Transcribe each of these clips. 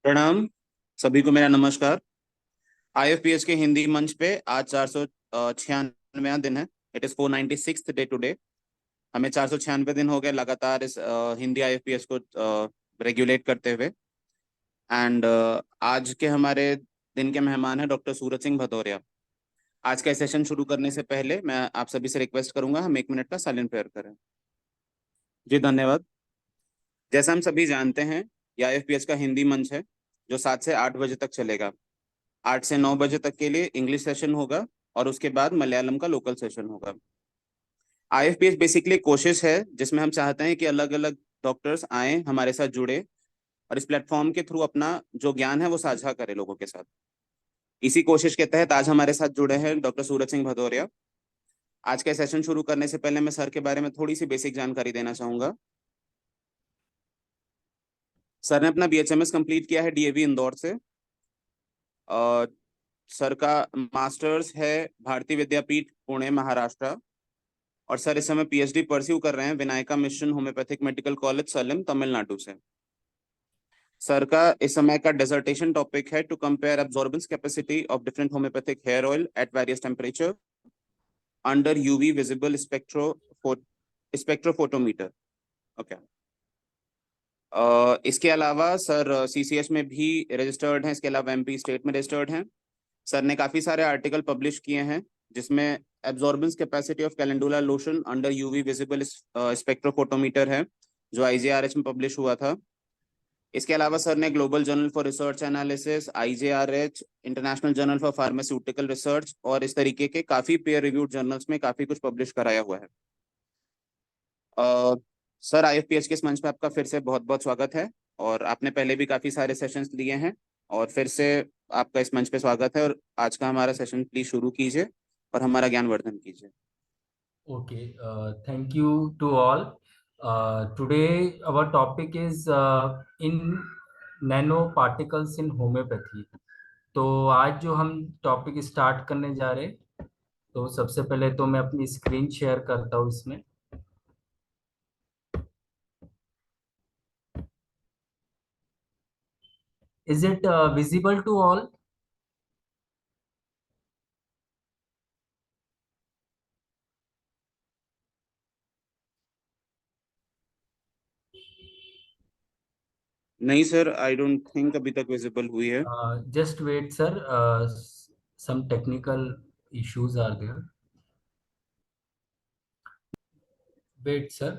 प्रणाम। सभी को मेरा नमस्कार। आईएफपीएस के हिंदी मंच पे आज 496वां दिन है। It is 496th day today. हमें 496 दिन हो गए लगातार इस हिंदी आईएफपीएस को रेगुलेट करते हुए। एंड आज के हमारे दिन के मेहमान हैं डॉक्टर सूरज सिंह भदौरिया। आज का सेशन शुरू करने से पहले मैं आप सभी से रिक्वेस्ट करूंगा हम 1 मिनट का साइलेंट प्रेयर करें। जी धन्यवाद। जैसा हम सभी जानते हैं, ये आईएफपीएस का हिंदी मंच है जो 7 से 8 बजे तक चलेगा। 8 से 9 बजे तक के लिए इंग्लिश सेशन होगा और उसके बाद मलयालम का लोकल सेशन होगा। आईएफपीएस बेसिकली कोशिश है जिसमें हम चाहते हैं कि अलग अलग डॉक्टर्स आए हमारे साथ जुड़े और इस प्लेटफॉर्म के थ्रू अपना जो ज्ञान है वो साझा करें लोगों के साथ। इसी कोशिश के तहत आज हमारे साथ जुड़े हैं डॉक्टर सूरज सिंह भदौरिया। आज का सेशन शुरू करने से पहले मैं सर के बारे में थोड़ी सी बेसिक जानकारी देना चाहूंगा। सर ने अपना बीएचएमएस कंप्लीट किया है डीएवी इंदौर से। और सर का मास्टर्स है भारतीय विद्यापीठ पुणे महाराष्ट्र। और सर इस समय पीएचडी परस्यू कर रहे हैं Vinayaka mission homeopathic medical college Salem Tamil Nadu से। सर का इस समय का डिसर्टेशन टॉपिक है to compare absorbance capacity of different homeopathic hair oil at various temperature under UV visible spectrophotometer. Okay. इसके अलावा सर सीसीएस में भी रजिस्टर्ड हैं। इसके अलावा एमपी स्टेट में रजिस्टर्ड हैं। सर ने काफी सारे आर्टिकल पब्लिश किए हैं जिसमें absorbance capacity of calendula lotion under UV visible spectrophotometer है जो आईजेआरएच में पब्लिश हुआ था। इसके अलावा सर ने global journal for research analysis, IJRH, international journal for pharmaceutical research और इस तरीके के काफी पेयर रिव्यूड जर्नल्स में काफी कुछ पब्लिश कराया हुआ है। सर आईएफपीएच के इस मंच पे आपका फिर से बहुत बहुत स्वागत है। और आपने पहले भी काफी सारे सेशंस लिए हैं और फिर से आपका इस मंच पे स्वागत है। और आज का हमारा सेशन प्लीज शुरू कीजिए और हमारा ज्ञानवर्धन कीजिए। Okay, thank you to all. Today our topic is in nanoparticles in homeopathy. तो आज जो हम टॉपिक स्टार्ट करने जा रहे हैं, तो सबसे पहले तो मैं अपनी स्क्रीन शेयर करता हूँ इसमें। Is it visible to all? नहीं सर, आई डोंट थिंक अभी तक विजिबल हुई है। Just wait, sir. Some technical issues are there. Wait, sir.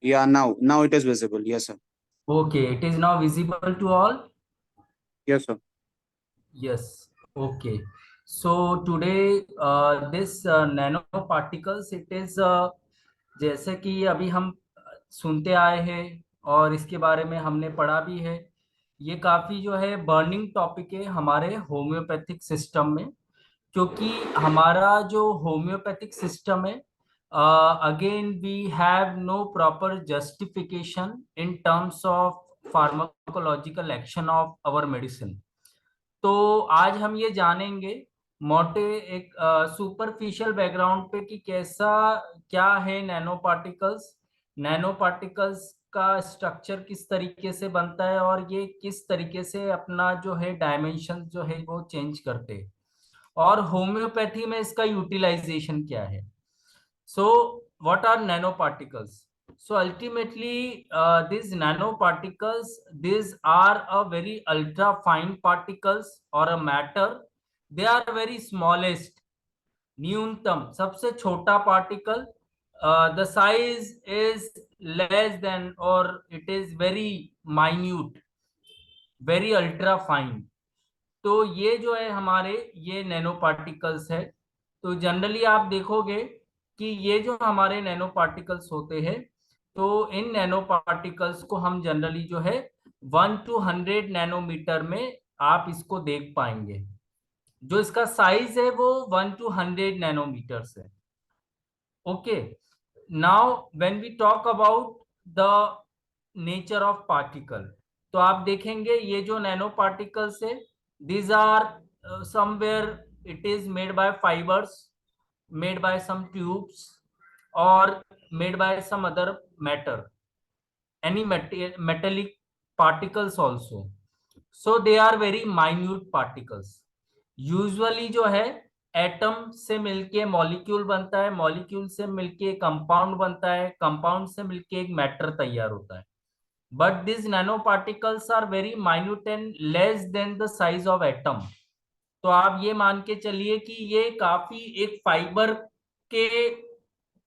या now it is visible. Yes sir. Okay, it is now visible to all. Yes sir. Yes. Okay. So today this nanoparticles it is जैसे कि अभी हम सुनते आए हैं और इसके बारे में हमने पढ़ा भी है। ये काफी जो है बर्निंग टॉपिक है हमारे होम्योपैथिक सिस्टम में, क्योंकि हमारा जो होम्योपैथिक सिस्टम है again we have no proper justification in terms of pharmacological action of our medicine. तो आज हम ये जानेंगे मोटे एक सुपरफिशियल बैकग्राउंड पे कि कैसा क्या है नैनो पार्टिकल्स, नैनो पार्टिकल्स का स्ट्रक्चर किस तरीके से बनता है और ये किस तरीके से अपना जो है डायमेंशन जो है वो चेंज करते हैं, और होम्योपैथी में इसका यूटिलाइजेशन क्या है। So, what are nanoparticles? So, ultimately, these nanoparticles, these are a very ultra fine particles or a matter. They are very smallest, न्यूनतम सबसे छोटा particle. The size is less than or it is very minute, very ultra fine. तो ये जो है हमारे ये nano particles है। तो जनरली आप देखोगे कि ये जो हमारे नैनो पार्टिकल्स होते हैं, तो इन नैनो पार्टिकल्स को हम जनरली जो है 1 to 100 नैनोमीटर में आप इसको देख पाएंगे। जो इसका साइज है वो 1 to 100 नैनोमीटर है। Okay, now when we talk about the nature of particle, तो आप देखेंगे ये जो नैनो पार्टिकल्स है, these are somewhere it is made by fibers, made by some tubes, or made by some other matter, any metallic particles also. So they are very minute particles. Usually जो है atom से मिलके molecule बनता है, molecule से मिलके compound बनता है, कंपाउंड से मिलके एक मैटर तैयार होता है। But this nano particles are very minute and less than the size of atom. तो आप ये मान के चलिए कि ये काफी एक फाइबर के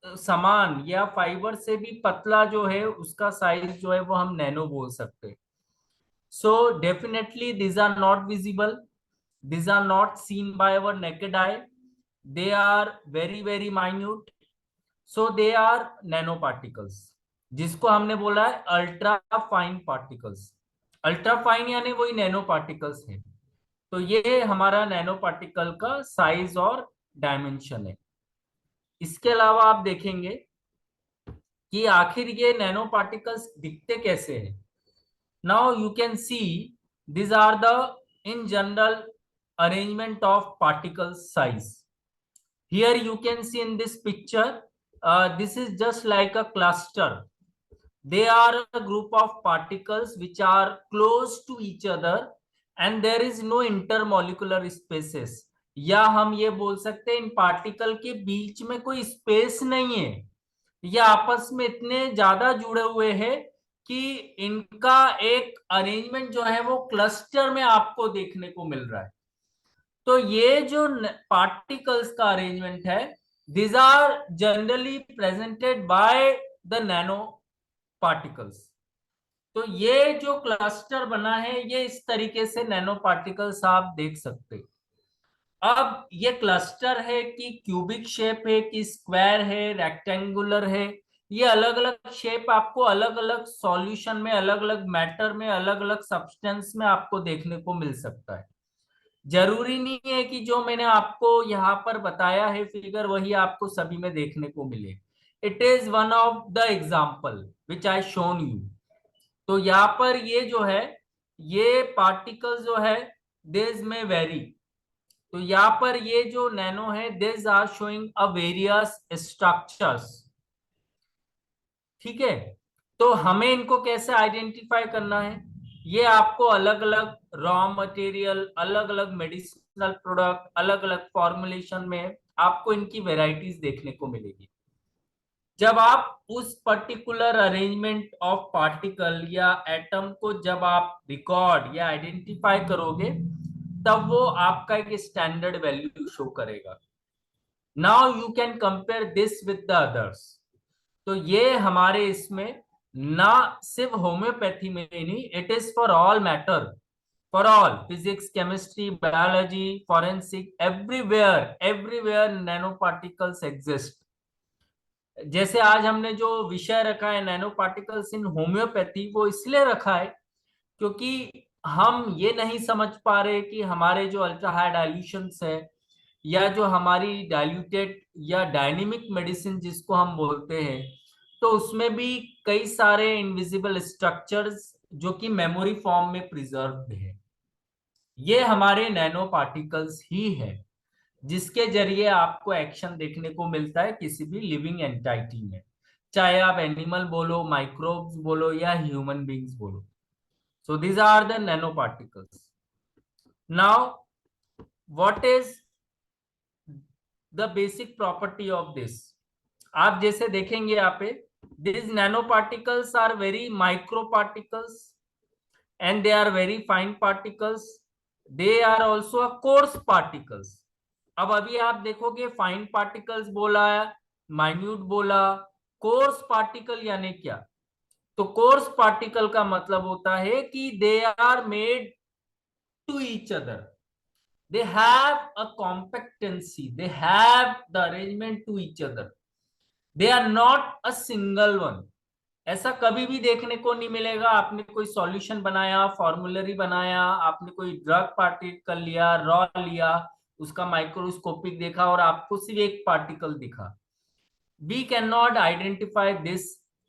समान या फाइबर से भी पतला जो है उसका साइज जो है वो हम नैनो बोल सकते हैं। So definitely these are not visible, these are not seen by our naked eye, they are very very minute, so they are nanoparticles, जिसको हमने बोला है ultra fine particles. Ultra fine यानी वही नैनो पार्टिकल्स है। तो ये हमारा नैनो पार्टिकल का साइज और डायमेंशन है। इसके अलावा आप देखेंगे कि आखिर ये नैनो पार्टिकल्स दिखते कैसे हैं। Now you can see these are the in general arrangement of particle size. Here you can see in this picture, this is just like a cluster. They are a group of particles which are close to each other and there is no intermolecular spaces. या हम ये बोल सकते हैं इन particle के बीच में कोई space नहीं है, ये आपस में इतने ज्यादा जुड़े हुए हैं कि इनका एक अरेंजमेंट जो है वो क्लस्टर में आपको देखने को मिल रहा है। तो ये जो पार्टिकल्स का अरेंजमेंट है, these are generally presented by the nano particles। तो ये जो क्लस्टर बना है ये इस तरीके से नैनो पार्टिकल्स आप देख सकते हैं। अब ये क्लस्टर है कि क्यूबिक शेप है कि स्क्वायर है रेक्टेंगुलर है, ये अलग अलग शेप आपको अलग अलग सॉल्यूशन में, अलग अलग मैटर में, अलग अलग सब्सटेंस में आपको देखने को मिल सकता है। जरूरी नहीं है कि जो मैंने आपको यहाँ पर बताया है फिगर वही आपको सभी में देखने को मिले। It is one of the example which I shown you. तो यहाँ पर ये जो है ये पार्टिकल जो है दिस में वेरी। तो यहाँ पर ये जो नैनो है this are showing a various structures. ठीक है, तो हमें इनको कैसे आइडेंटिफाई करना है, ये आपको अलग अलग रॉ मटेरियल, अलग अलग मेडिसिनल प्रोडक्ट, अलग अलग फॉर्मुलेशन में आपको इनकी वेराइटीज देखने को मिलेगी। जब आप उस पर्टिकुलर अरेंजमेंट ऑफ पार्टिकल या एटम को जब आप रिकॉर्ड या आइडेंटिफाई करोगे तब वो आपका एक स्टैंडर्ड वैल्यू शो करेगा। Now you can compare this with the others. तो ये हमारे इसमें ना सिर्फ होम्योपैथी में ही नहीं, it is for all matter, for all physics, chemistry, biology, forensic, everywhere everywhere nano particles exist. जैसे आज हमने जो विषय रखा है नैनो पार्टिकल्स इन होम्योपैथी, वो इसलिए रखा है क्योंकि हम ये नहीं समझ पा रहे कि हमारे जो अल्ट्रा हाई डाइल्यूशंस है या जो हमारी डाइल्यूटेड या डायनेमिक मेडिसिन जिसको हम बोलते हैं, तो उसमें भी कई सारे इनविजिबल स्ट्रक्चर्स जो कि मेमोरी फॉर्म में प्रिजर्व्ड है। ये हमारे नैनो पार्टिकल्स ही है जिसके जरिए आपको एक्शन देखने को मिलता है किसी भी लिविंग एंटाइटी में, चाहे आप एनिमल बोलो, माइक्रोब्स बोलो या ह्यूमन बींग्स बोलो। So these are the nanoparticles. Now, what is the basic property of this? आप जैसे देखेंगे यहाँ पे these nanoparticles are very micro particles and they are very fine particles. They are also a coarse particles. अब अभी आप देखोगे fine particles बोला, माइन्यूट बोला, कोर्स पार्टिकल यानी क्या? तो कोर्स पार्टिकल का मतलब होता है कि they are made to each other, they have a compactancy, they have the arrangement to each other, they are not a single one। ऐसा कभी भी देखने को नहीं मिलेगा आपने कोई सॉल्यूशन बनाया, फॉर्मूलरी बनाया, आपने कोई ड्रग पार्टिकल लिया, रॉ लिया, उसका माइक्रोस्कोपिक देखा और आपको सिर्फ एक पार्टिकल दिखा। We cannot identify this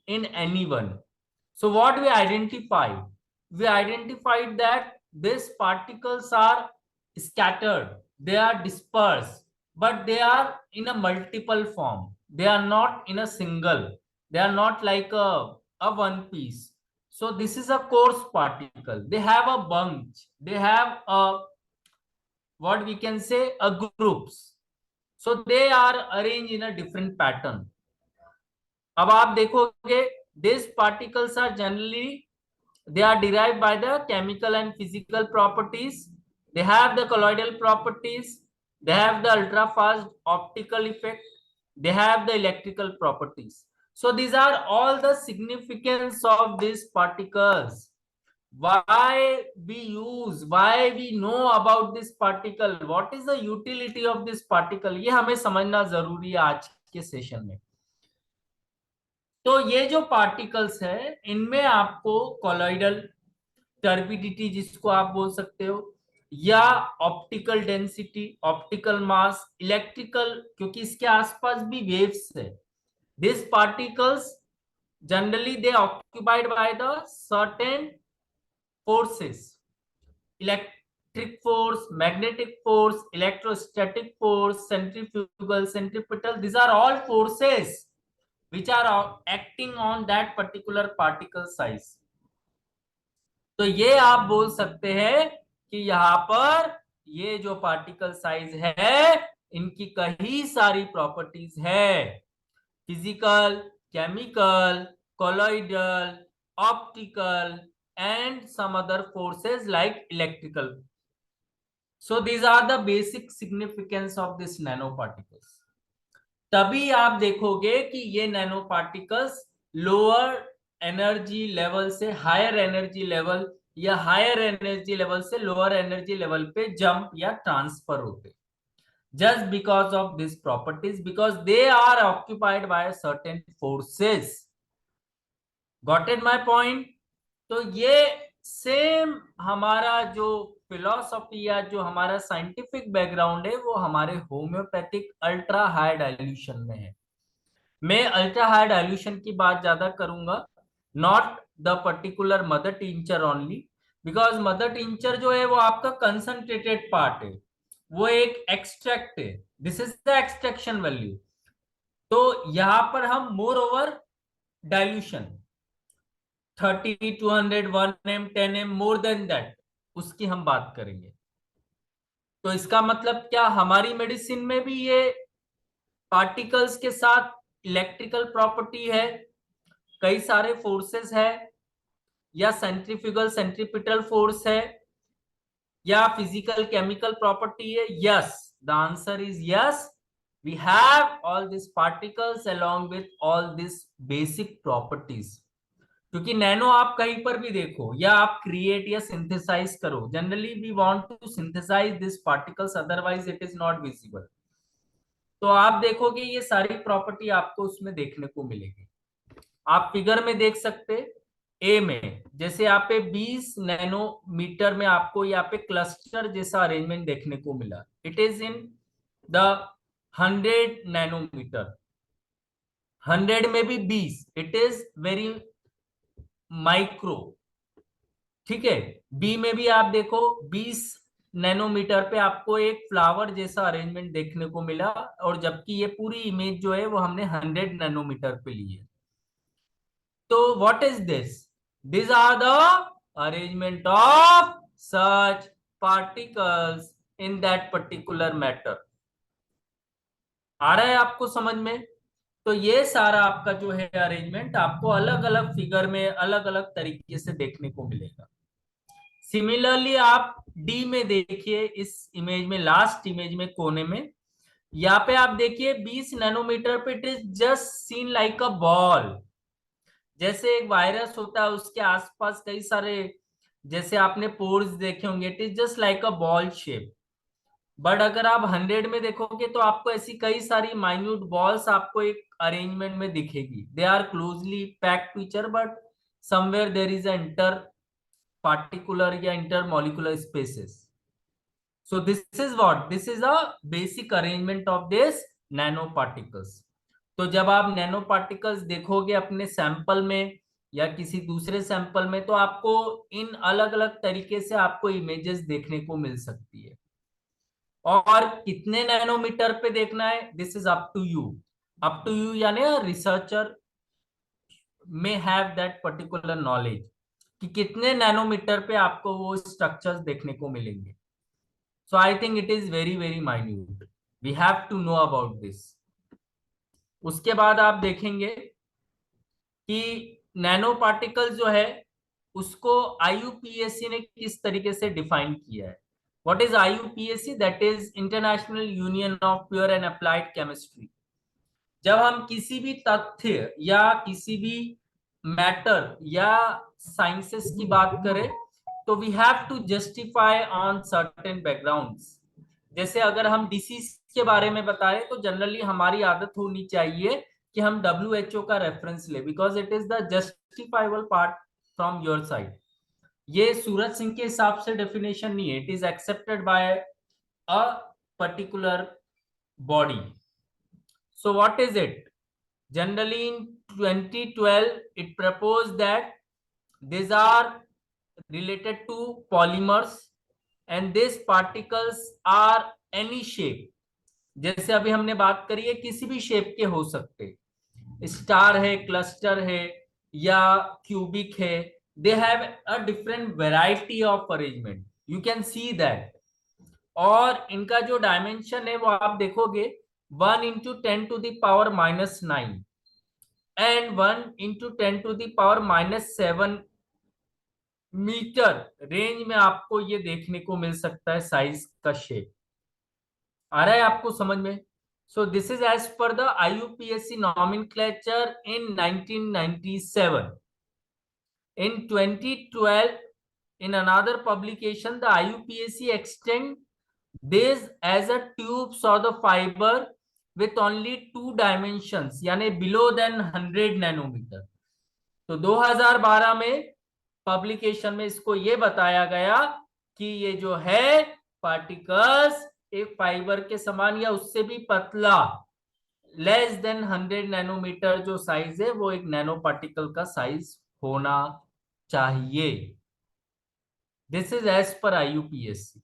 in anyone. So what we identified? We identified that these particles are scattered, they are dispersed, but they are in a multiple form. They are not in a single. They are not like a one piece. So this is a coarse particle. They have a bunch. They have a, what we can say, a groups. So they are arranged in a different pattern. अब आप देखोगे these particles are generally, they are derived by the chemical and physical properties. They have the colloidal properties. They have the ultra fast optical effect. They have the electrical properties. So these are all the significance of these particles. Why we know about this particle, what is the utility of this particle, ये हमें समझना जरूरी है आज के session में. तो ये जो पार्टिकल्स है इनमें आपको कॉलॉइडल टर्बिडिटी जिसको आप बोल सकते हो, या ऑप्टिकल डेंसिटी, ऑप्टिकल मास, इलेक्ट्रिकल, क्योंकि इसके आसपास भी वेव्स है. This particles generally they occupied by the certain forces, electric force, magnetic force, electrostatic force, centrifugal, centripetal, these are all forces which are acting on that particular particle size. तो ये आप बोल सकते हैं कि यहाँ पर ये जो पार्टिकल साइज है इनकी कई सारी प्रॉपर्टीज है, physical, chemical, colloidal, optical and some other forces like electrical. So these are the basic significance of this nanoparticles. तभी आप देखोगे कि ये nano particles lower energy level से हायर एनर्जी लेवल या हायर एनर्जी लेवल से lower energy level पे jump या ट्रांसफर होते, just because of these properties, because they are occupied by certain forces. Got it my point? तो ये same हमारा जो फिलोसॉफी या जो हमारा साइंटिफिक बैकग्राउंड है वो हमारे होम्योपैथिक अल्ट्रा हाई डाइल्यूशन में है. मैं अल्ट्रा हाई डाइल्यूशन की बात ज्यादा करूंगा, not the particular mother tincture only, because mother tincture जो है वो आपका कंसंट्रेटेड पार्ट है, वो एक एक्सट्रैक्ट है, this is the extraction value. तो यहां पर हम more over dilution 30, 200, 1 m, 10 m, more than that, उसकी हम बात करेंगे. तो इसका मतलब क्या, हमारी मेडिसिन में भी ये पार्टिकल्स के साथ इलेक्ट्रिकल प्रॉपर्टी है, कई सारे फोर्सेस है, या सेंट्रीफ्यूगल सेंट्रीपिटल फोर्स है, या फिजिकल केमिकल प्रॉपर्टी है. Yes, the answer is yes, we have all this particles along with all this basic properties. क्योंकि नैनो आप कहीं पर भी देखो या आप क्रिएट या सिंथेसाइज करो, generally we want to synthesise this particles, otherwise it is not visible. तो आप देखोगे ये सारी प्रॉपर्टी आपको उसमें देखने को मिलेगी. आप फिगर में देख सकते ए में, जैसे यहाँ पे 20 नैनोमीटर में आपको यहाँ पे क्लस्टर जैसा अरेंजमेंट देखने को मिला. It is in the 100 nanometer, 100 में भी 20, इट इज वेरी माइक्रो. ठीक है, बी में भी आप देखो 20 नैनोमीटर पे आपको एक फ्लावर जैसा अरेंजमेंट देखने को मिला, और जबकि ये पूरी इमेज जो है वो हमने 100 नैनोमीटर पे ली है. तो what is this, these are the arrangement of such particles in that particular matter. आ रहा है आपको समझ में? तो ये सारा आपका जो है अरेंजमेंट आपको अलग अलग फिगर में अलग अलग तरीके से देखने को मिलेगा. सिमिलरली आप डी में देखिए, इस इमेज में, लास्ट इमेज में कोने में, यहाँ पे आप देखिए 20 नैनोमीटर पे it is just seen like a ball. जैसे एक वायरस होता है उसके आसपास कई सारे, जैसे आपने पोर्स देखे होंगे, it is just like a ball shape. But अगर आप 100 में देखोगे तो आपको ऐसी कई सारी माइन्यूट बॉल्स आपको एक अरेंजमेंट में दिखेगी. They are closely packed to each other, but somewhere there is a inter particular या inter molecular spaces. So this is what, this is a basic arrangement of this nano particles. तो जब आप nano particles देखोगे अपने sample में या किसी दूसरे सैंपल में, तो आपको इन अलग अलग तरीके से आपको इमेजेस देखने को मिल सकती है. और कितने नैनोमीटर पे देखना है, this is up to you. Up to you यानी researcher may have that particular knowledge. कि कितने नैनोमीटर पे आपको वो स्ट्रक्चर्स देखने को मिलेंगे। So I think it is very very minute, we have to know about this. उसके बाद आप देखेंगे कि नैनो पार्टिकल जो है उसको आईयूपीएसी ने किस तरीके से डिफाइन किया है। What is IUPAC? That is international union of pure and applied chemistry. जब हम किसी भी तथ्य या किसी भी मैटर या साइंसेस की बात करें तो we have to justify on certain backgrounds. जैसे अगर हम डिसीज के बारे में बताएं तो जनरली हमारी आदत होनी चाहिए कि हम WHO का रेफरेंस ले, because it is the justifiable part from your side. ये सूरज सिंह के हिसाब से डेफिनेशन नहीं है, it is accepted by a particular body. So what is it? Generally, in 2012, it proposed that these are related to polymers and these particles are any shape. जैसे अभी हमने बात करी है, किसी भी शेप के हो सकते, स्टार है, क्लस्टर है या क्यूबिक है, दे have a different variety of arrangement, you can see that. और इनका जो डायमेंशन है वो आप देखोगे 1 × 10⁻⁹ एंड 1 × 10⁻⁻7 मीटर रेंज में आपको ये देखने को मिल सकता है साइज का शेप। आ रहा है आपको समझ में? So this is as per the IUPAC nomenclature in 1997। In 2012, in another publication, the IUPAC extend this as a tubes or the fiber with only 2 dimensions, यानी below than 100 नैनोमीटर। तो 2012 में publication में इसको ये बताया गया कि ये जो है पार्टिकल्स एक फाइबर के समान या उससे भी पतला, लेस देन 100 नैनोमीटर जो साइज है वो एक नैनो पार्टिकल का साइज होना चाहिए। This is as per IUPAC।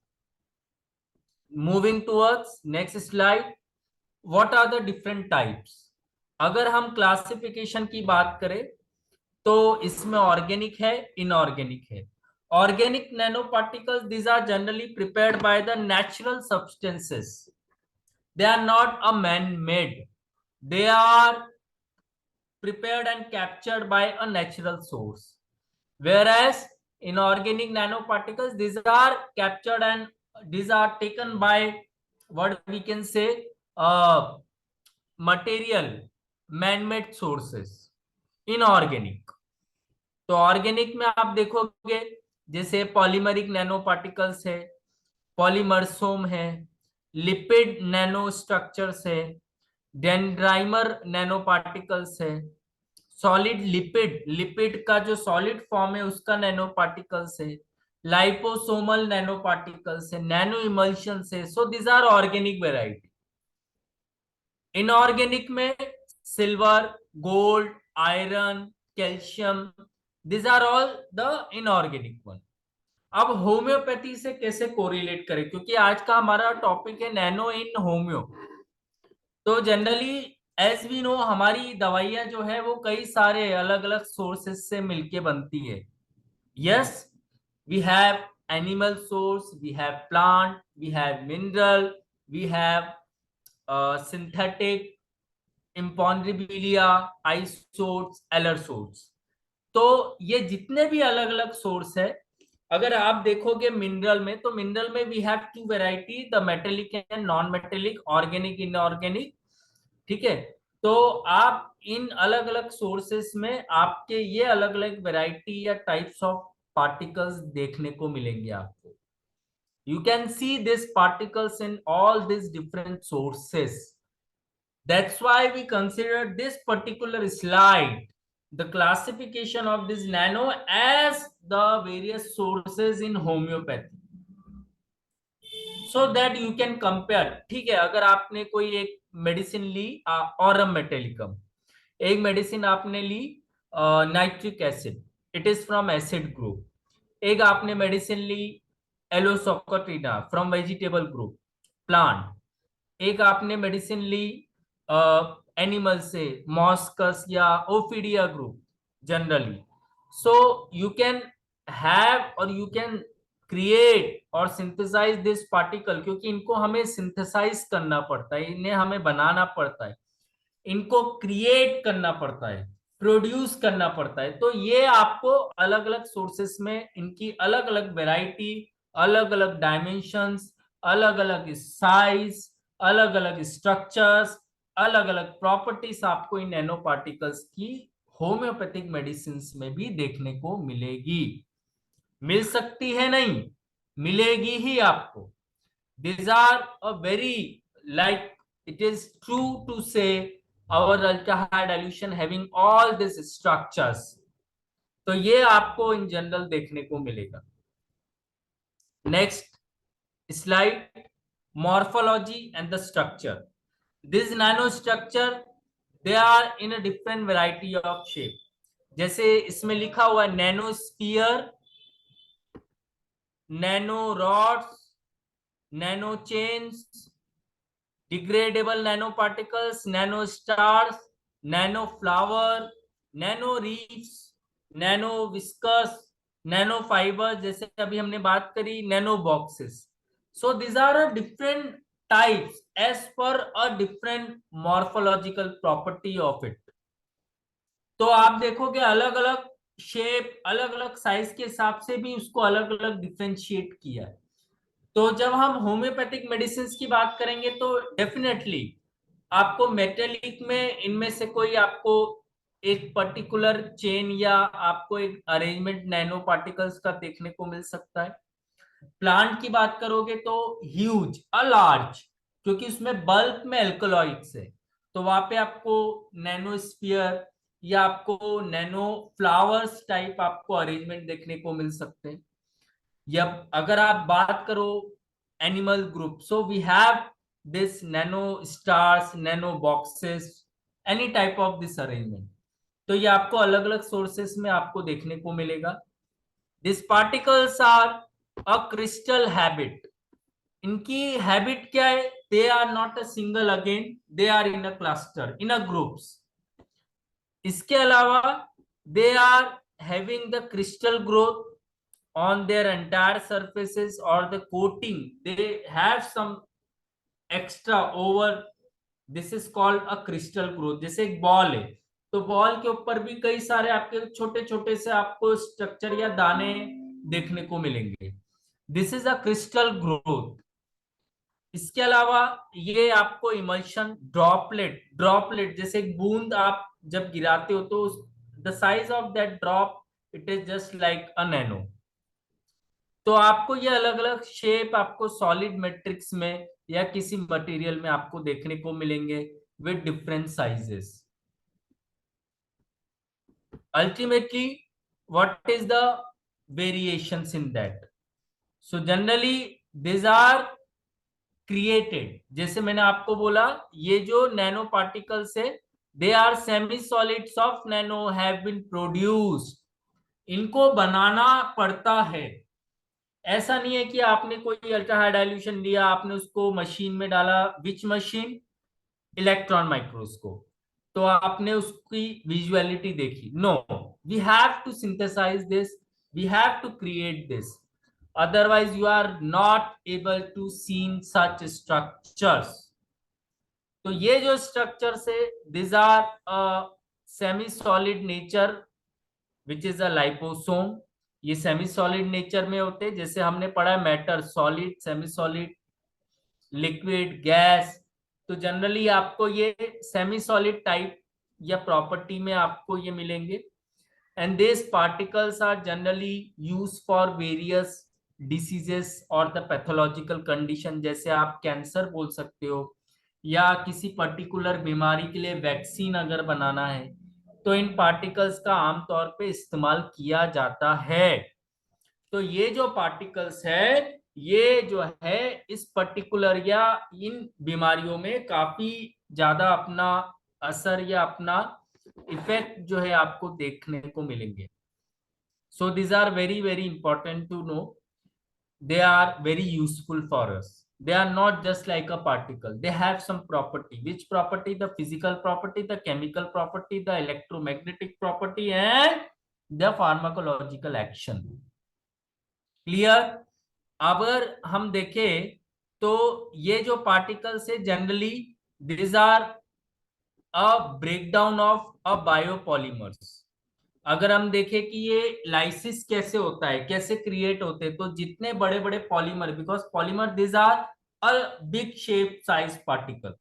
Moving towards next slide, what are the different types. अगर हम क्लासिफिकेशन की बात करें तो इसमें ऑर्गेनिक है, इनऑर्गेनिक है। Organic nano particles, these are generally prepared by the natural substances, they are not a man made, they are prepared and captured by a natural source, whereas inorganic nanoparticles, these are captured and these are taken by what we can say material man-made sources। inorganic, तो organic में आप देखोगे जैसे polymeric nano particles है, पॉलीमरसोम है, lipid nano structures है, dendrimer nano particles है, solid lipid, lipid का जो सॉलिड फॉर्म है उसका नैनो पार्टिकल्स है, लाइपोसोमल नैनो पार्टिकल्स है, नैनो इमल्शन है। So this are organic variety. Inorganic में silver, gold, iron, calcium, this are all the inorganic one. अब होम्योपैथी से कैसे कोरिलेट करें, क्योंकि आज का हमारा टॉपिक है नैनो इन होम्यो। तो जनरली एज वी नो हमारी दवाइयां जो है वो कई सारे अलग अलग सोर्सेस से मिलके बनती है। Yes, we have animal source, we have plant, we have mineral, we have synthetic, imponderabilia, isodes, allersodes. तो ये जितने भी अलग अलग सोर्स है, अगर आप देखोगे मिनरल में, तो मिनरल में we have 2 variety, the metallic and non metallic, organic, inorganic. ठीक है, तो आप इन अलग अलग सोर्सेस में आपके ये अलग अलग वैरायटी या टाइप्स ऑफ पार्टिकल्स देखने को मिलेंगे आपको। You can see this particles in all this different sources. That's why we consider this particular slide, the classification of this nano as the various sources in homeopathy, so that you can compare। ठीक है, अगर आपने कोई एक medicine ली aurum metallicum, एक medicine आपने ली nitric acid, it is from acid group, एक आपने मेडिसिन ली aloe socotrina from vegetable group, plant, एक आपने मेडिसिन ली एनिमल से, मॉस्कस या ophidia group generally. So you can have or you can create और synthesize this particle, क्योंकि इनको हमें synthesize करना पड़ता है, इन्हें हमें बनाना पड़ता है, इनको क्रिएट करना पड़ता है, प्रोड्यूस करना पड़ता है। तो ये आपको अलग अलग सोर्सेस में इनकी अलग अलग वेराइटी, अलग अलग डायमेंशंस, अलग अलग साइज, अलग अलग स्ट्रक्चर्स, अलग अलग प्रॉपर्टीज आपको इन नैनो पार्टिकल्स की होम्योपैथिक मेडिसिन में भी देखने को मिलेगी। मिल सकती है नहीं, मिलेगी ही आपको। These are a very, like, it is true to say our aldehyde dilution having all these structures, तो ये आपको इन जनरल देखने को मिलेगा। Next slide, morphology and the structure. This nanostructure, they are in a different variety of shape. जैसे इसमें लिखा हुआ है nanosphere, nano rods, nano chains, degradable nanoparticles, nano stars, nano flower, nano reefs, nano viscous, nano fibers, जैसे अभी हमने बात करी nano boxes. So these are a different types as per a different morphological property of it. तो आप देखोगे अलग अलग शेप, अलग अलग साइज के हिसाब से भी उसको अलग अलग डिफ्रेंशिएट किया है। तो जब हम होम्योपैथिक मेडिसिन की बात करेंगे तो डेफिनेटली आपको मेटेलिक में इनमें से कोई आपको एक पर्टिकुलर चेन या आपको एक अरेंजमेंट नैनो पार्टिकल्स का देखने को मिल सकता है। प्लांट की बात करोगे तो ह्यूज, अ लार्ज, क्योंकि उसमें बल्क में एल्कलॉइड्स है, तो वहां पे आपको नैनोस्फीयर या आपको नैनो फ्लावर्स टाइप आपको अरेंजमेंट देखने को मिल सकते हैं। या अगर आप बात करो animal group, so we have this nano stars, nano boxes, any type of this arrangement. तो ये आपको अलग अलग सोर्सेस में आपको देखने को मिलेगा। This particles are a crystal habit. इनकी हैबिट क्या है? They are not a single again, they are in a cluster, in a groups. इसके अलावा they are having the crystal growth on their entire surfaces, or the coating, they have some extra over, this is called a crystal growth। जैसे एक ball है तो ball के ऊपर भी कई सारे आपके छोटे छोटे से आपको स्ट्रक्चर या दाने देखने को मिलेंगे। This is a crystal growth. इसके अलावा ये आपको इमल्शन, ड्रॉपलेट, ड्रॉपलेट जैसे एक बूंद आप जब गिराते हो तो the size of that drop, it is just like a nano. तो आपको ये अलग अलग शेप आपको सॉलिड मैट्रिक्स में या किसी मटेरियल में आपको देखने को मिलेंगे with different sizes. Ultimately what is the variations in that? So generally this are created, जैसे मैंने आपको बोला ये जो नैनो पार्टिकल्स है, they are semi solids of nano have been produced. इनको बनाना पड़ता है। ऐसा नहीं है कि आपने कोई अल्ट्रा हाई डाइल्यूशन लिया, आपने उसको मशीन में डाला, विच मशीन? इलेक्ट्रॉन माइक्रोस्कोप, तो आपने उसकी विजुअलिटी देखी। No, we have to synthesise this, we have to create this, otherwise you are not able to seen such structures. तो ये जो स्ट्रक्चर्स है, this are semi solid nature which is a liposome. ये semi solid nature में होते हैं, जैसे हमने पढ़ा है matter, solid, semi solid, liquid, gas. तो जनरली आपको ये सेमी सॉलिड टाइप या प्रॉपर्टी में आपको ये मिलेंगे। And this particles are generally use for various diseases और द पैथोलॉजिकल कंडीशन, जैसे आप कैंसर बोल सकते हो, या किसी पर्टिकुलर बीमारी के लिए वैक्सीन अगर बनाना है तो इन पार्टिकल्स का आमतौर पे इस्तेमाल किया जाता है। तो ये जो पार्टिकल्स है, ये जो है इस पर्टिकुलर या इन बीमारियों में काफी ज्यादा अपना असर या अपना इफेक्ट जो है आपको देखने को मिलेंगे। So these are very very important to know, they are very useful for us. They are not just like a particle, they have some property. Which property? The physical property, the chemical property, the electromagnetic property, and the pharmacological action. Clear. अगर हम देखें तो ये जो particles है generally these are a breakdown of a biopolymers. अगर हम देखें कि ये लाइसिस कैसे होता है, कैसे क्रिएट होते हैं, तो जितने बड़े बड़े polymer, because polymer this are a big shape size particle,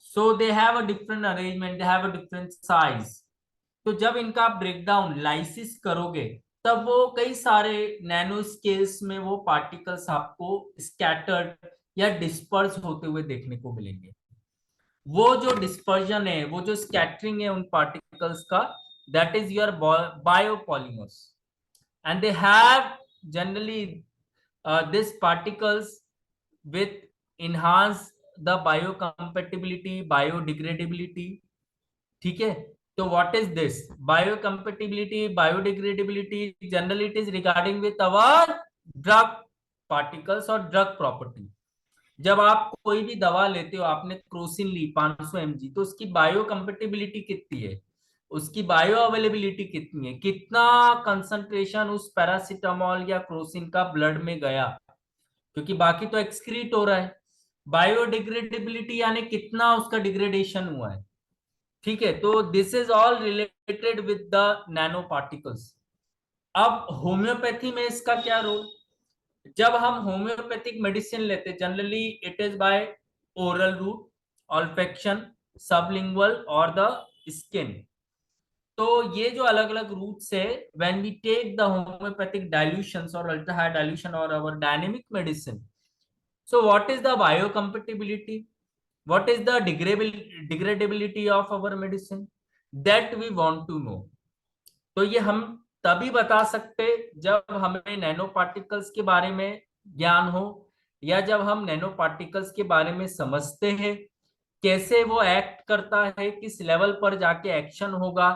so they have a different arrangement, they have a different size. तो जब इनका ब्रेकडाउन लाइसिस करोगे तब वो कई सारे नैनो स्केल्स में वो पार्टिकल्स आपको स्कैटर्ड या डिस्पर्स होते हुए देखने को मिलेंगे। वो जो डिस्पर्जन है, वो जो स्कैटरिंग है उन पार्टिकल्स का, that is your biopolymers. And they have generally this particles with enhance the biocompatibility, biodegradability। ठीक है। तो what is this biocompatibility, biodegradability? Generally it is regarding with our drug particles और ड्रग प्रॉपर्टी। जब आप कोई भी दवा लेते हो, आपने क्रोसिन ली 500 mg, तो उसकी बायोकम्पेटिबिलिटी कितनी है, उसकी बायो अवेलेबिलिटी कितनी है, कितना कंसंट्रेशन उस पैरासिटामोल या क्रोसिन का ब्लड में गया, क्योंकि बाकी तो एक्सक्रीट हो रहा है। बायोडिग्रेडेबिलिटी यानी कितना उसका डिग्रेडेशन हुआ है। ठीक है, तो this is all related with the nano particles. अब होम्योपैथी में इसका क्या रोल? जब हम होम्योपैथिक मेडिसिन लेते, generally it is by oral route, olfaction, sublingual और द स्किन। तो ये जो अलग अलग रूट्स है, when we take the homeopathic dilutions और अल्ट्रा हाई डाइल्यूशन और our dynamic medicine, so what is the biocompatibility, what is the degradability of our medicine, that we want to know। तो ये हम तभी बता सकते जब हमें नैनो पार्टिकल्स के बारे में ज्ञान हो, या जब हम नैनो पार्टिकल्स के बारे में समझते हैं कैसे वो एक्ट करता है, किस लेवल पर जाके एक्शन होगा।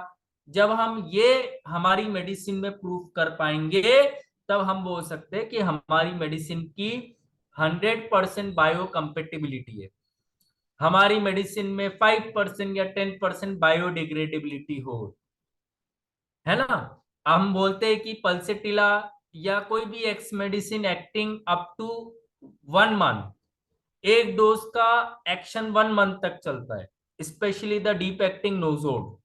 जब हम ये हमारी मेडिसिन में प्रूफ कर पाएंगे, तब हम बोल सकते हैं कि हमारी मेडिसिन की 100% बायोकम्पेटिबिलिटी है, हमारी मेडिसिन में 5% या 10% बायोडिग्रेडेबिलिटी हो, है ना। हम बोलते हैं कि पल्सेटिला या कोई भी X medicine acting up to 1 month, एक डोज का एक्शन 1 मंथ तक चलता है, specially the deep acting nosode,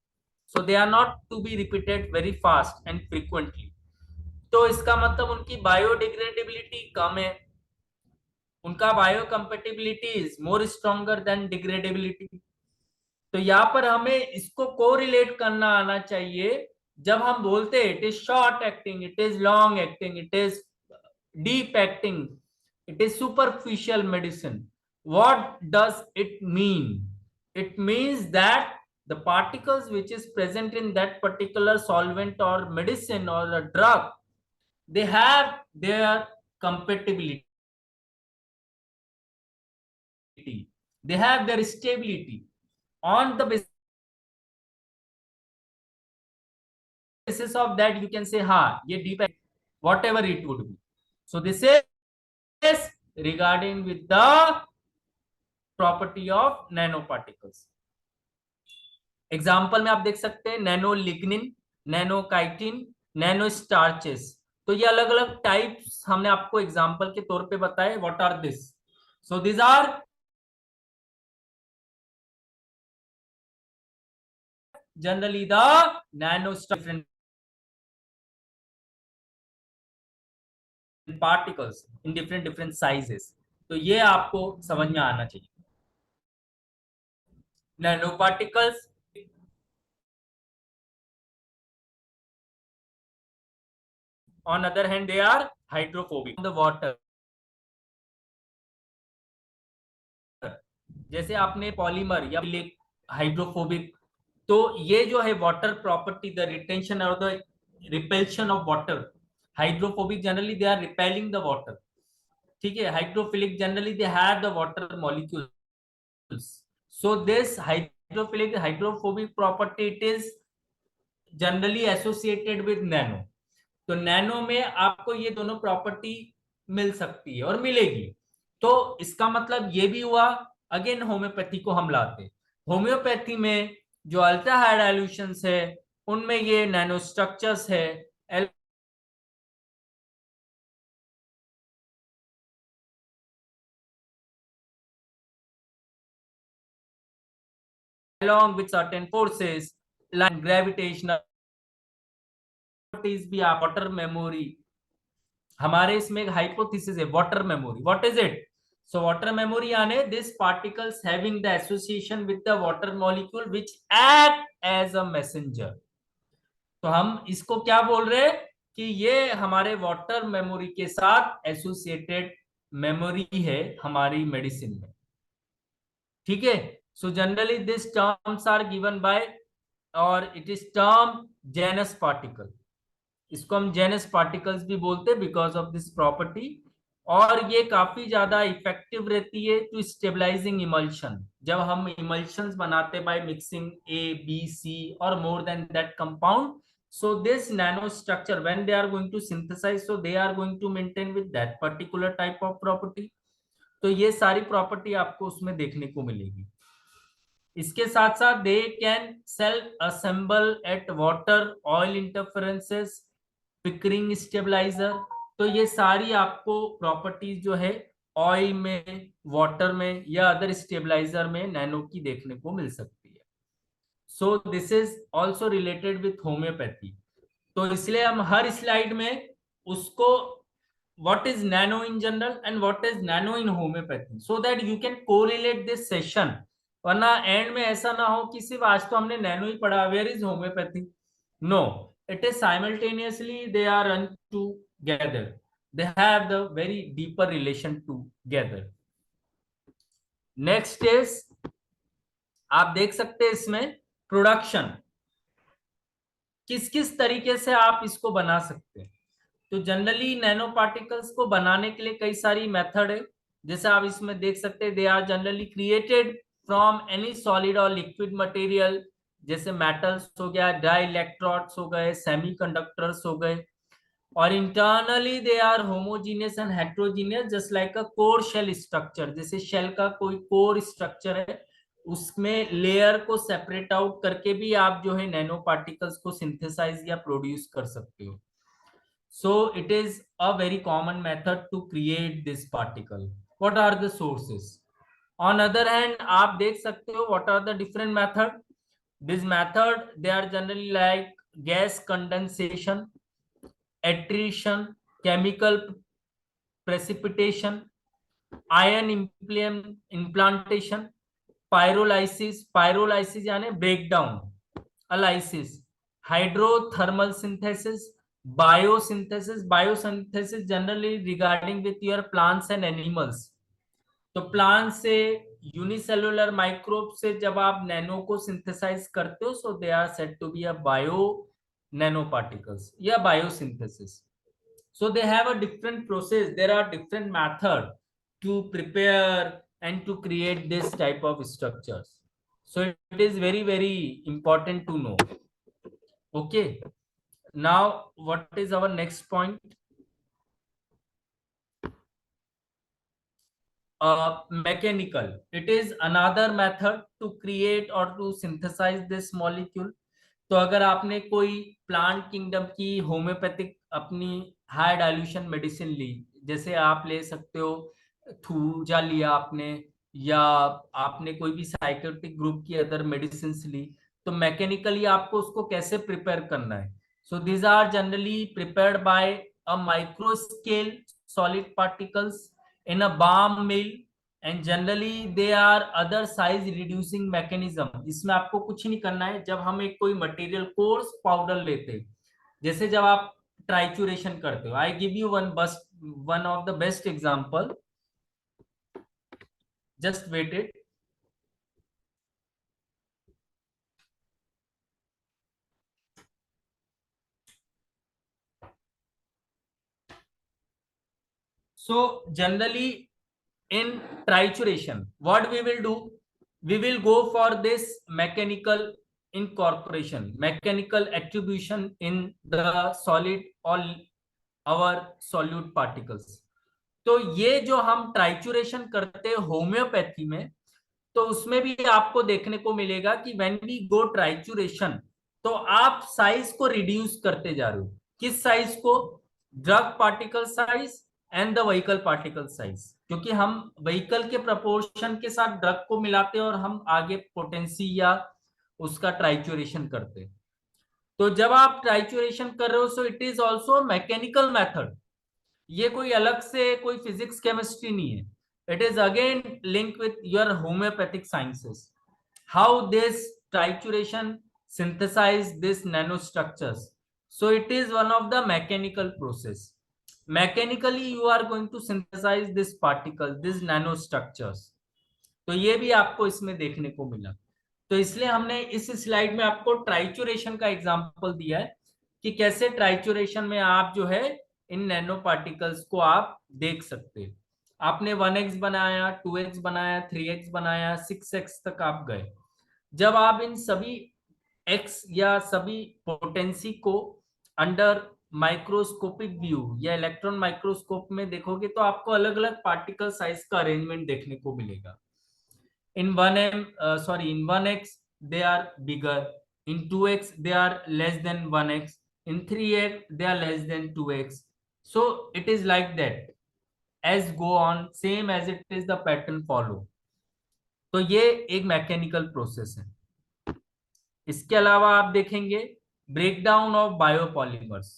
so they are not to be repeated very fast and frequently. तो इसका मतलब उनकी बायोडिग्रेडेबिलिटी कम है, उनका biocompatibility is more stronger than degradability. तो यहाँ पर हमें इसको कोरिलेट करना आना चाहिए। जब हम बोलते हैं it is short acting, it is long acting, it is deep acting, it is superficial medicine, what does it mean? It means that the particles which is present in that particular solvent or medicine or a drug, they have their compatibility, they have their stability, on the basis of that you can say ha ye deep, whatever it would be। So this is regarding with the property of nanoparticles। Example में आप देख सकते हैं nano lignin, nano chitin, nano starches. तो ये अलग अलग types हमने आपको एग्जाम्पल के तौर पे बताए। What are this? So this are generally the nano different particles in different different sizes. तो ये आपको समझ में आना चाहिए। Nano particles on other hand they are hydrophobic on the water। जैसे आपने पॉलीमर या हाइड्रोफोबिक, तो ये जो है वाटर प्रॉपर्टी, द रिटेंशन और the repulsion of water. Hydrophobic generally they are repelling the water, ठीक है। Hydrophilic generally they have the water molecules. So this hydrophilic hydrophobic property it is generally associated with nano. तो nano में आपको ये दोनों property मिल सकती है और मिलेगी। तो इसका मतलब ये भी हुआ, अगेन होम्योपैथी को हम लाते, होम्योपैथी में जो अल्ट्रा हाई डाइल्यूशंस है उनमें ये नैनो स्ट्रक्चर्स है, along with certain forces like gravitational properties भी आप वाटर मेमोरी हमारे इसमें एक हाइपोथेसिस है water memory what is it so water memory यानी this particles having the association with the water molecule which act as a messenger तो हम इसको क्या बोल रहे हैं कि ये हमारे वाटर मेमोरी के साथ एसोसिएटेड मेमोरी है हमारी मेडिसिन में ठीक है so generally this terms are given by और it is term Janus particle इसको हम जेनस पार्टिकल्स भी बोलते हैं बिकॉज ऑफ दिस प्रॉपर्टी और ये काफी ज्यादा इफेक्टिव रहती है टू स्टेबलाइजिंग इमल्शन जब हम इमल्शंस बनाते by mixing A B C और more than that compound so this nanostructure when they are going to synthesize so they are going to maintain with that particular type of property तो ये सारी property आपको उसमें देखने को मिलेगी इसके साथ साथ they can self assemble at water oil interferences Pickering stabiliser तो ये सारी आपको प्रॉपर्टीज जो है ऑयल में वाटर में या अदर स्टेबलाइजर में नैनो की देखने को मिल सकती है so this is also related with homeopathy तो इसलिए हम हर स्लाइड में उसको what is nano in general and what is nano in homeopathy so that you can correlate this session वरना एंड में ऐसा ना हो कि सिर्फ आज तो हमने नैनो ही पढ़ा where is homeopathy no it is simultaneously they are run together they have the very deeper relation together next is आप देख सकते हैं इसमें प्रोडक्शन किस किस तरीके से आप इसको बना सकते हैं तो जनरली नैनो पार्टिकल्स को बनाने के लिए कई सारी मेथड है जैसे आप इसमें देख सकते हैं they are generally created from any solid और लिक्विड मटेरियल जैसे मेटल्स हो गया डाई इलेक्ट्रोड्स हो गए सेमीकंडक्टर्स हो गए और internally they are homogeneous and heterogeneous just like a core shell structure जैसे शेल का कोई कोर स्ट्रक्चर है उसमें लेयर को सेपरेट आउट करके भी आप जो है नैनो पार्टिकल्स को सिंथेसाइज या प्रोड्यूस कर सकते हो so it is a very common method to create this particle what are the sources on other hand आप देख सकते हो what are the different method this method they are generally like gas condensation attrition chemical precipitation ion implantation pyrolysis यानी breakdown analysis hydrothermal synthesis biosynthesis generally regarding with your plants and animals तो plant से unicellular microbe से जब आप nano को synthesize करते हो so they are said to be a bio nano particles या biosynthesis so they have a different process there are different method to prepare and to create this type of structures so it is very very important to know okay now what is our next point mechanical it is another method to create or to synthesize this molecule तो अगर आपने कोई plant kingdom की homeopathic अपनी high dilution medicine ली जैसे आप ले सकते हो थूजा लिया आपने या आपने कोई भी साइकेट्रिक ग्रुप की अदर मेडिसिन ली तो मैकेनिकली आपको उसको कैसे प्रिपेयर करना है so these are generally prepared by a micro scale solid particles in a balm mill and generally they are other size reducing mechanism इसमें आपको कुछ नहीं करना है जब हम एक कोई मटेरियल कोर्स पाउडर लेते हैं जैसे जब आप ट्राइचुरेशन करते हो I give you one of the best example just wait it so generally in trituration what we will do we will go for this mechanical incorporation mechanical attribution in the solid or our solute particles तो ये जो हम trituration करते हैं homeopathy में तो उसमें भी आपको देखने को मिलेगा कि व्हेन वी गो ट्राइचुरेशन तो आप साइज को रिड्यूस करते जा रहे हो किस साइज को drug particle size and the vehicle particle size, क्योंकि हम व्हीकल के प्रपोर्शन के साथ ड्रग को मिलाते हैं और हम आगे पोटेंसी या उसका ट्राइचुरेशन करते हैं। तो जब आप ट्राइचुरेशन कर रहे हो, सो it is also mechanical method, ये कोई अलग से कोई फिजिक्स केमिस्ट्री नहीं है, it is again link with your homeopathic sciences, how this trituration synthesize this nanostructures. So it is one of the mechanical process. Mechanically you are going to synthesize this particle, these nanostructures. तो ये भी आपको इसमें देखने को मिला। तो इसलिए हमने इस स्लाइड में आपको ट्राइचुरेशन का एग्जांपल दिया है कि कैसे ट्राइचुरेशन में आप जो है इन नैनो पार्टिकल्स को आप देख सकते हैं। आपने 1x बनाया, 2x बनाया, 3x बनाया, 6x तक आप गए। जब आप इन सभी x या सभी पोटेंसी को अंडर माइक्रोस्कोपिक व्यू या इलेक्ट्रॉन माइक्रोस्कोप में देखोगे तो आपको अलग अलग पार्टिकल साइज का अरेंजमेंट देखने को मिलेगा। in 1x they are bigger, in 2x they are less than 1x, in 3x they are less than 2x, so it is like that as go on, same as it is the pattern follow। तो ये एक mechanical process है। इसके अलावा आप देखेंगे breakdown of biopolymers.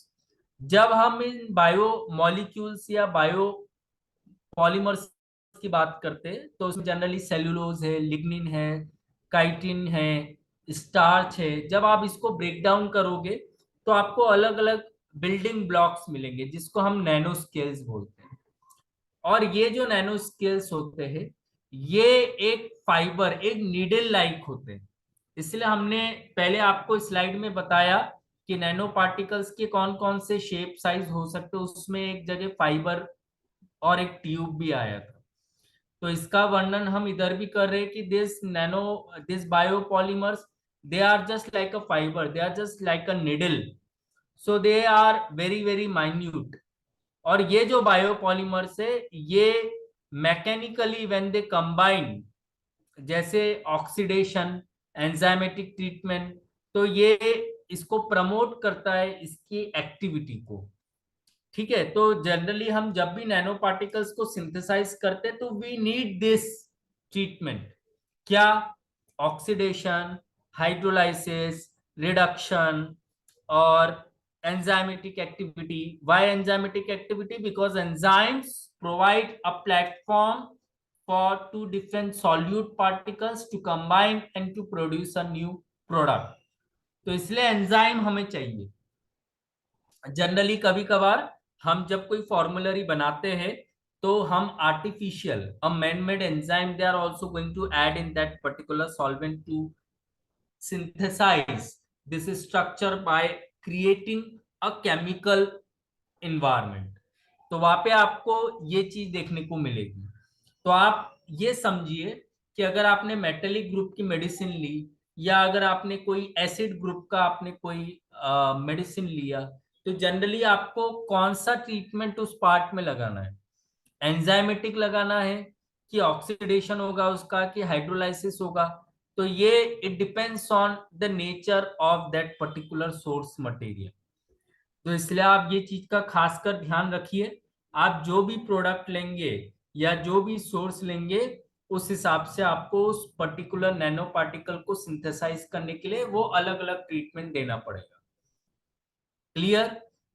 जब हम इन बायो मॉलिक्यूल्स या बायो पॉलीमर्स की बात करते हैं तो उसमें जनरली सेल्यूलोज है, लिग्निन है, काइटिन है, स्टार्च है। जब आप इसको ब्रेक डाउन करोगे तो आपको अलग अलग बिल्डिंग ब्लॉक्स मिलेंगे जिसको हम नैनो स्केल्स बोलते हैं। और ये जो नैनो स्केल्स होते हैं ये एक फाइबर, एक नीडल लाइक होते हैं। इसलिए हमने पहले आपको स्लाइड में बताया कि नैनो पार्टिकल्स के कौन कौन से शेप साइज हो सकते हैं, उसमें एक जगह फाइबर और एक ट्यूब भी आया था। तो इसका वर्णन हम इधर भी कर रहे हैं कि this biopolymers they are just like a fibre, they are just like a needle, so they are very very minute. और ये जो बायोपॉलीमर्स है ये मैकेनिकली व्हेन दे कंबाइन, जैसे ऑक्सीडेशन, एंजाइमेटिक ट्रीटमेंट, तो ये इसको प्रमोट करता है इसकी एक्टिविटी को। ठीक है, तो जनरली हम जब भी नैनो पार्टिकल्स को सिंथेसाइज करते तो वी नीड दिस ट्रीटमेंट। क्या? ऑक्सीडेशन, हाइड्रोलाइसिस, रिडक्शन और enzymatic activity. Why enzymatic activity? Because enzymes provide a platform for two different solute particles to combine and to produce a new product. तो इसलिए enzyme हमें चाहिए। Generally कभी कभार हम जब कोई फॉर्मुलरी बनाते हैं तो हम artificial man made enzyme they are also going to add in that particular solvent to synthesise this structure by creating a chemical environment. तो वहां पे आपको ये चीज देखने को मिलेगी। तो आप ये समझिए कि अगर आपने मेटेलिक ग्रुप की मेडिसिन ली या अगर आपने कोई एसिड ग्रुप का आपने कोई मेडिसिन लिया तो जनरली आपको कौन सा ट्रीटमेंट उस पार्ट में लगाना है? एंजाइमेटिक लगाना है कि ऑक्सीडेशन होगा उसका कि हाइड्रोलाइसिस होगा? तो ये it depends on the nature of that particular source material. तो इसलिए आप ये चीज का खासकर ध्यान रखिए। आप जो भी प्रोडक्ट लेंगे या जो भी सोर्स लेंगे उस हिसाब से आपको उस पर्टिकुलर नैनो पार्टिकल को सिंथेसाइज करने के लिए वो अलग अलग ट्रीटमेंट देना पड़ेगा। क्लियर?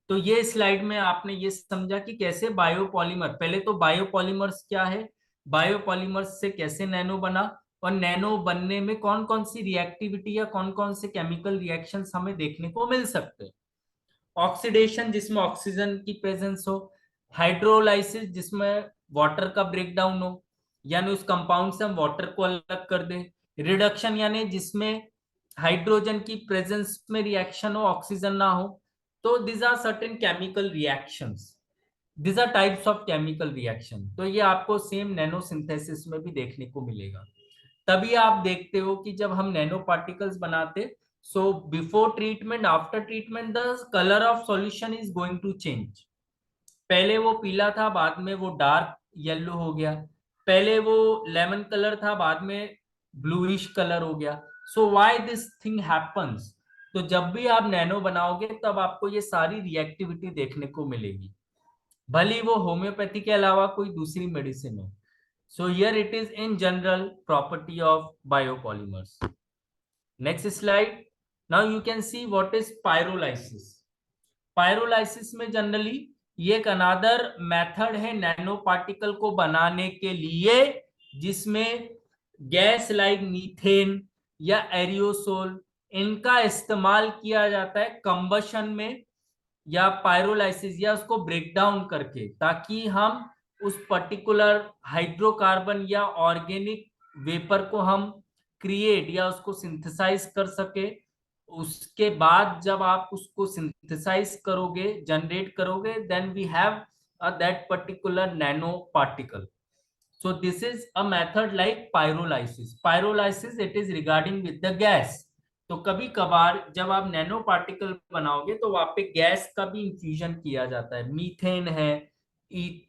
तो ये स्लाइड में आपने ये समझा कि कैसे बायोपॉलीमर, पहले तो बायोपॉलीमर्स क्या है, बायोपॉलीमर्स से कैसे नैनो बना और नैनो बनने में कौन कौन सी रिएक्टिविटी या कौन कौन से केमिकल रिएक्शंस हमें देखने को मिल सकते हैं। ऑक्सीडेशन जिसमें ऑक्सीजन की प्रेजेंस हो, हाइड्रोलाइसिस जिसमें वाटर का ब्रेकडाउन हो यानी उस कंपाउंड से हम वाटर को अलग कर दें, रिडक्शन यानी जिसमें हाइड्रोजन की प्रेजेंस में रिएक्शन हो, ऑक्सीजन ना हो। तो these are certain chemical reactions, these are types of chemical reaction। तो ये आपको सेम नैनो सिंथेसिस में भी देखने को मिलेगा। तभी आप देखते हो कि जब हम नैनो पार्टिकल्स बनाते so before treatment, after treatment the colour of solution is going to change. पहले वो पीला था बाद में वो डार्क येलो हो गया, पहले वो लेमन कलर था बाद में ब्लूइश कलर हो गया। So why this thing happens? तो जब भी आप नैनो बनाओगे तब आपको ये सारी रिएक्टिविटी देखने को मिलेगी। भले वो होम्योपैथी के अलावा कोई दूसरी मेडिसिन हो. So here it is in general property of biopolymers. Next slide. Now you can see what is pyrolysis. Pyrolysis में जनरली ये एक अनादर मेथड है नैनो पार्टिकल को बनाने के लिए, जिसमें गैस लाइक मीथेन या एरियोसोल इनका इस्तेमाल किया जाता है कंबशन में या पायरोलाइसिस या उसको ब्रेक डाउन करके, ताकि हम उस पर्टिकुलर हाइड्रोकार्बन या ऑर्गेनिक वेपर को हम क्रिएट या उसको सिंथेसाइज कर सके. उसके बाद जब आप उसको सिंथेसाइज करोगे, जनरेट करोगे, then we have that particular nano particle. So this is a method like pyrolysis. Pyrolysis it is regarding with the gas. तो कभी कभार जब आप नैनो पार्टिकल बनाओगे तो वहां पे गैस का भी इंफ्यूजन किया जाता है. मीथेन है,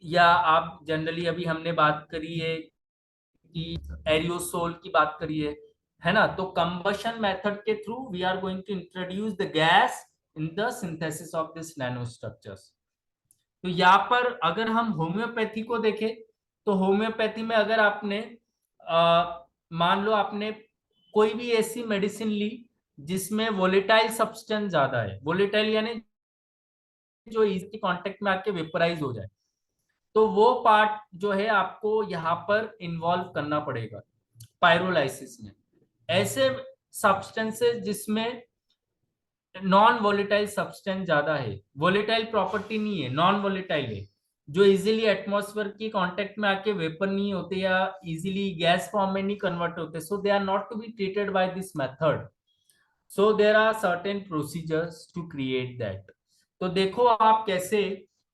या आप जनरली अभी हमने बात करी है कि एरियोसोल की बात करी है ना. तो कंबशन मेथड के through we are going to introduce the gas in the synthesis of this nano structures. तो यहाँ पर अगर हम होम्योपैथी को देखें तो होम्योपैथी में अगर आपने मान लो आपने कोई भी ऐसी मेडिसिन ली जिसमें वोलेटाइल सब्सटेंस ज्यादा है, वोलेटाइल यानी जो इजी कांटेक्ट में आके वेपराइज हो जाए, तो वो पार्ट जो है आपको यहाँ पर इन्वॉल्व करना पड़ेगा पायरोलाइसिस में. ऐसे सब्सटेंसेस जिसमें नॉन वोलेटाइल सब्सटेंस ज्यादा है, वोलेटाइल प्रॉपर्टी नहीं है, नॉन वोलेटाइल है, जो इजीली एटमॉस्फेयर की कांटेक्ट में आके वेपर नहीं होते या इजीली गैस फॉर्म में नहीं कन्वर्ट होते, so they are not to be treated by this method. So there are certain procedures to create that. तो देखो आप कैसे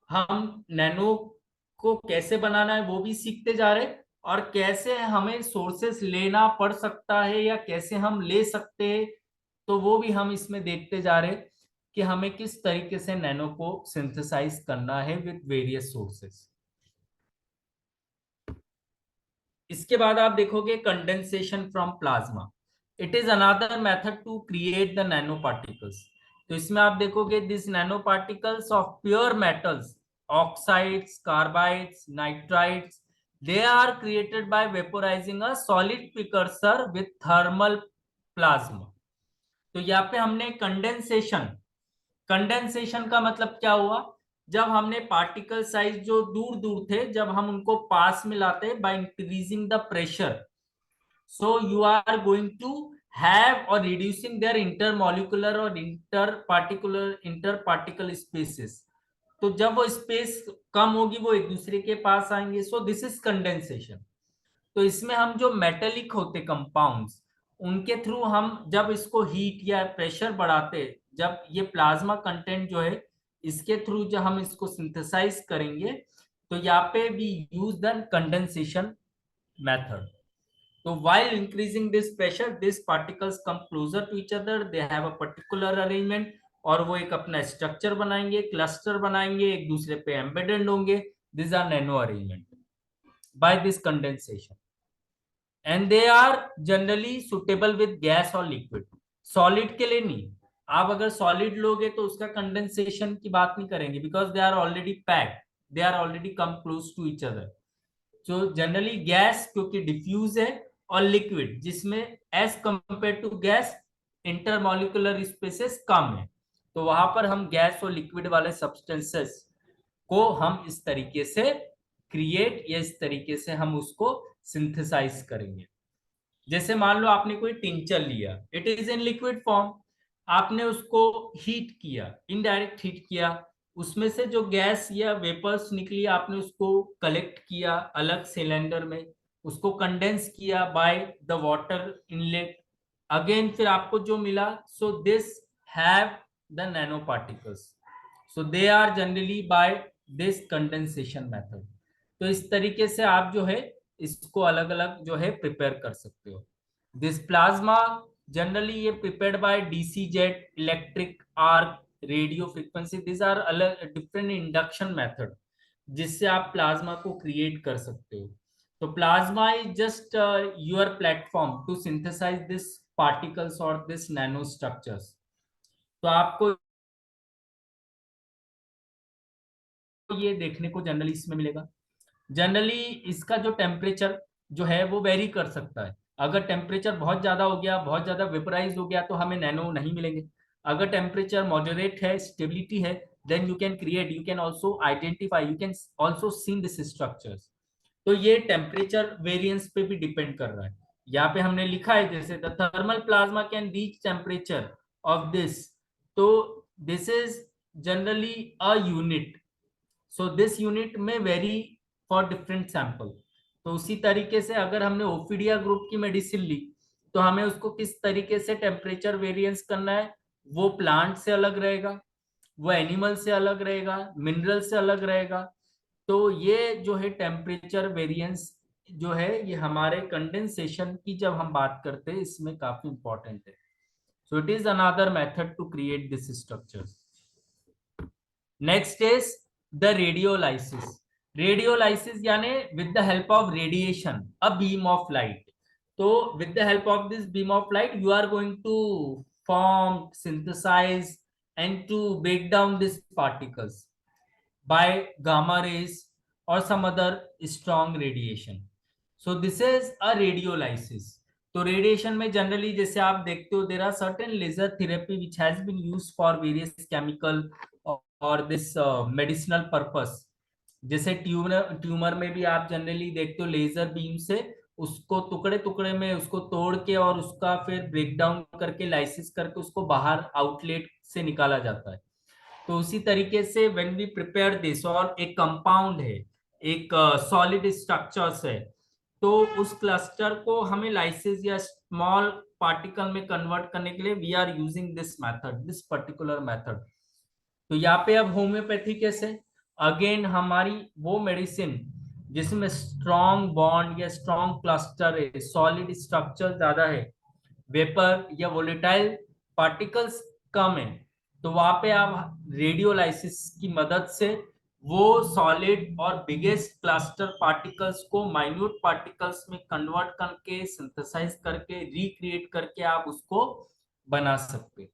हम नैनो को कैसे बनाना है वो भी सीखते जा रहे, और कैसे हमें सोर्सेस लेना पड़ सकता है या कैसे हम ले सकते हैं, तो वो भी हम इसमें देखते जा रहे कि हमें किस तरीके से नैनो को सिंथेसाइज करना है विद वेरियस सोर्सेस. इसके बाद आप देखोगे condensation from plasma. It is another method to create the nano particles. तो इसमें आप देखोगे this nano particles of pure metals, oxides, carbides, nitrides, they are created by vaporizing a solid precursor with thermal plasma. तो यहाँ पे हमने condensation, condensation का मतलब क्या हुआ, जब हमने पार्टिकल साइज जो दूर दूर थे जब हम उनको पास में लाते by increasing the pressure, so you are going to have और रिड्यूसिंग देयर इंटरमॉलिक्यूलर और इंटर पार्टिकल स्पेसेस. तो जब वो स्पेस कम होगी वो एक दूसरे के पास आएंगे, सो दिस इज कंडेंसेशन. तो इसमें हम जो मेटेलिक होते कंपाउंड्स उनके थ्रू हम जब इसको हीट या प्रेशर बढ़ाते, जब ये प्लाज्मा कंटेंट जो है इसके थ्रू जब हम इसको सिंथेसाइज करेंगे, तो यहाँ पे we use the condensation method. तो while increasing this pressure these particles come closer to each other, they have a particular arrangement, और वो एक अपना स्ट्रक्चर बनाएंगे, क्लस्टर बनाएंगे, एक दूसरे पे एम्बेडेड होंगे. This are nano arrangement by this condensation, and they are generally suitable with gas और लिक्विड. सॉलिड के लिए नहीं. आप अगर सॉलिड लोगे तो उसका कंडेंसेशन की बात नहीं करेंगे, because they are already packed, they are already come close to each other. तो जनरली गैस क्योंकि डिफ्यूज है, और लिक्विड जिसमें as compare to gas intermolecular spaces कम है, तो वहां पर हम गैस और लिक्विड वाले सब्सटेंसेस को हम इस तरीके से क्रिएट या इस तरीके से हम उसको सिंथेसाइज करेंगे. जैसे मान लो आपने कोई टिंचर लिया, it is in liquid form, आपने उसको हीट किया, इनडायरेक्ट हीट किया, उसमें से जो गैस या वेपर्स निकली आपने उसको कलेक्ट किया अलग सिलेंडर में, उसको कंडेंस किया by the water inlet, again फिर आपको जो मिला, so this have the nano particles, so they are generally by this condensation method. तो इस तरीके से आप जो है इसको अलग अलग जो है प्रिपेयर कर सकते हो. दिस प्लाज्मा जनरली ये prepared by DC jet, electric arc, radio frequency, this are अलग डिफरेंट इंडक्शन मेथड जिससे आप प्लाज्मा को क्रिएट कर सकते हो. तो plasma is just your platform to synthesise this particles और दिस नैनो स्ट्रक्चर्स. तो आपको ये देखने को जनरली इसमें मिलेगा। जनरली इसका जो टेम्परेचर जो है वो वेरी कर सकता है। अगर टेम्परेचर बहुत ज्यादा हो गया, बहुत ज्यादा वेपराइज हो गया, तो हमें नैनो नहीं मिलेंगे। अगर टेम्परेचर मॉडरेट है, स्टेबिलिटी है, then you can create, you can also identify, you can also see this structures. तो ये टेम्परेचर वेरिएंस पे भी डिपेंड कर रहा है। यहाँ पे हमने लिखा है जैसे the thermal plasma can reach temperature of this, तो this is generally a unit, so this unit में वेरी फॉर डिफरेंट सैंपल। तो उसी तरीके से अगर हमने ओफिडिया ग्रुप की मेडिसिन ली, तो हमें उसको किस तरीके से टेम्परेचर वेरिएंस करना है, वो प्लांट से अलग रहेगा, वो एनिमल से अलग रहेगा, मिनरल से अलग रहेगा। तो ये जो है टेम्परेचर वेरिएंस जो है, ये हमारे कंडेंसेशन की जब हम बात करते हैं इसमें काफी इंपॉर्टेंट है। So it is another method to create this structures. Next is the radiolysis. Radiolysis यानी with the help of radiation, a beam of light. तो with the help of this beam of light you are going to form, synthesize and to break down these particles by gamma rays or some other strong radiation. So this is a radiolysis. तो radiation में generally जैसे आप देखते हो, there are certain laser therapy which has been used for various chemical और this medicinal purpose. जैसे tumour में भी आप जनरली देखते हो लेजर बीम से उसको टुकड़े टुकड़े में उसको तोड़ के और उसका फिर ब्रेक डाउन करके लाइसिस करके उसको बाहर आउटलेट से निकाला जाता है। तो उसी तरीके से व्हेन वी प्रिपेयर दिस, और एक कंपाउंड है, एक सॉलिड स्ट्रक्चर्स है, तो उस क्लस्टर को हमें लाइसिस या स्मॉल पार्टिकल में कन्वर्ट करने के लिए we are using this method, this particular method. तो यहाँ पे अब होम्योपैथी कैसे, अगेन हमारी वो मेडिसिन जिसमें स्ट्रॉन्ग बॉन्ड या स्ट्रॉन्ग क्लस्टर है, सॉलिड स्ट्रक्चर ज्यादा है, वेपर या वोलेटाइल पार्टिकल्स कम है, तो वहां पे आप रेडियोलाइसिस की मदद से वो सॉलिड और बिगेस्ट क्लस्टर पार्टिकल्स को माइन्यूट पार्टिकल्स में कन्वर्ट करके सिंथेसाइज करके रिक्रिएट करके आप उसको बना सकते।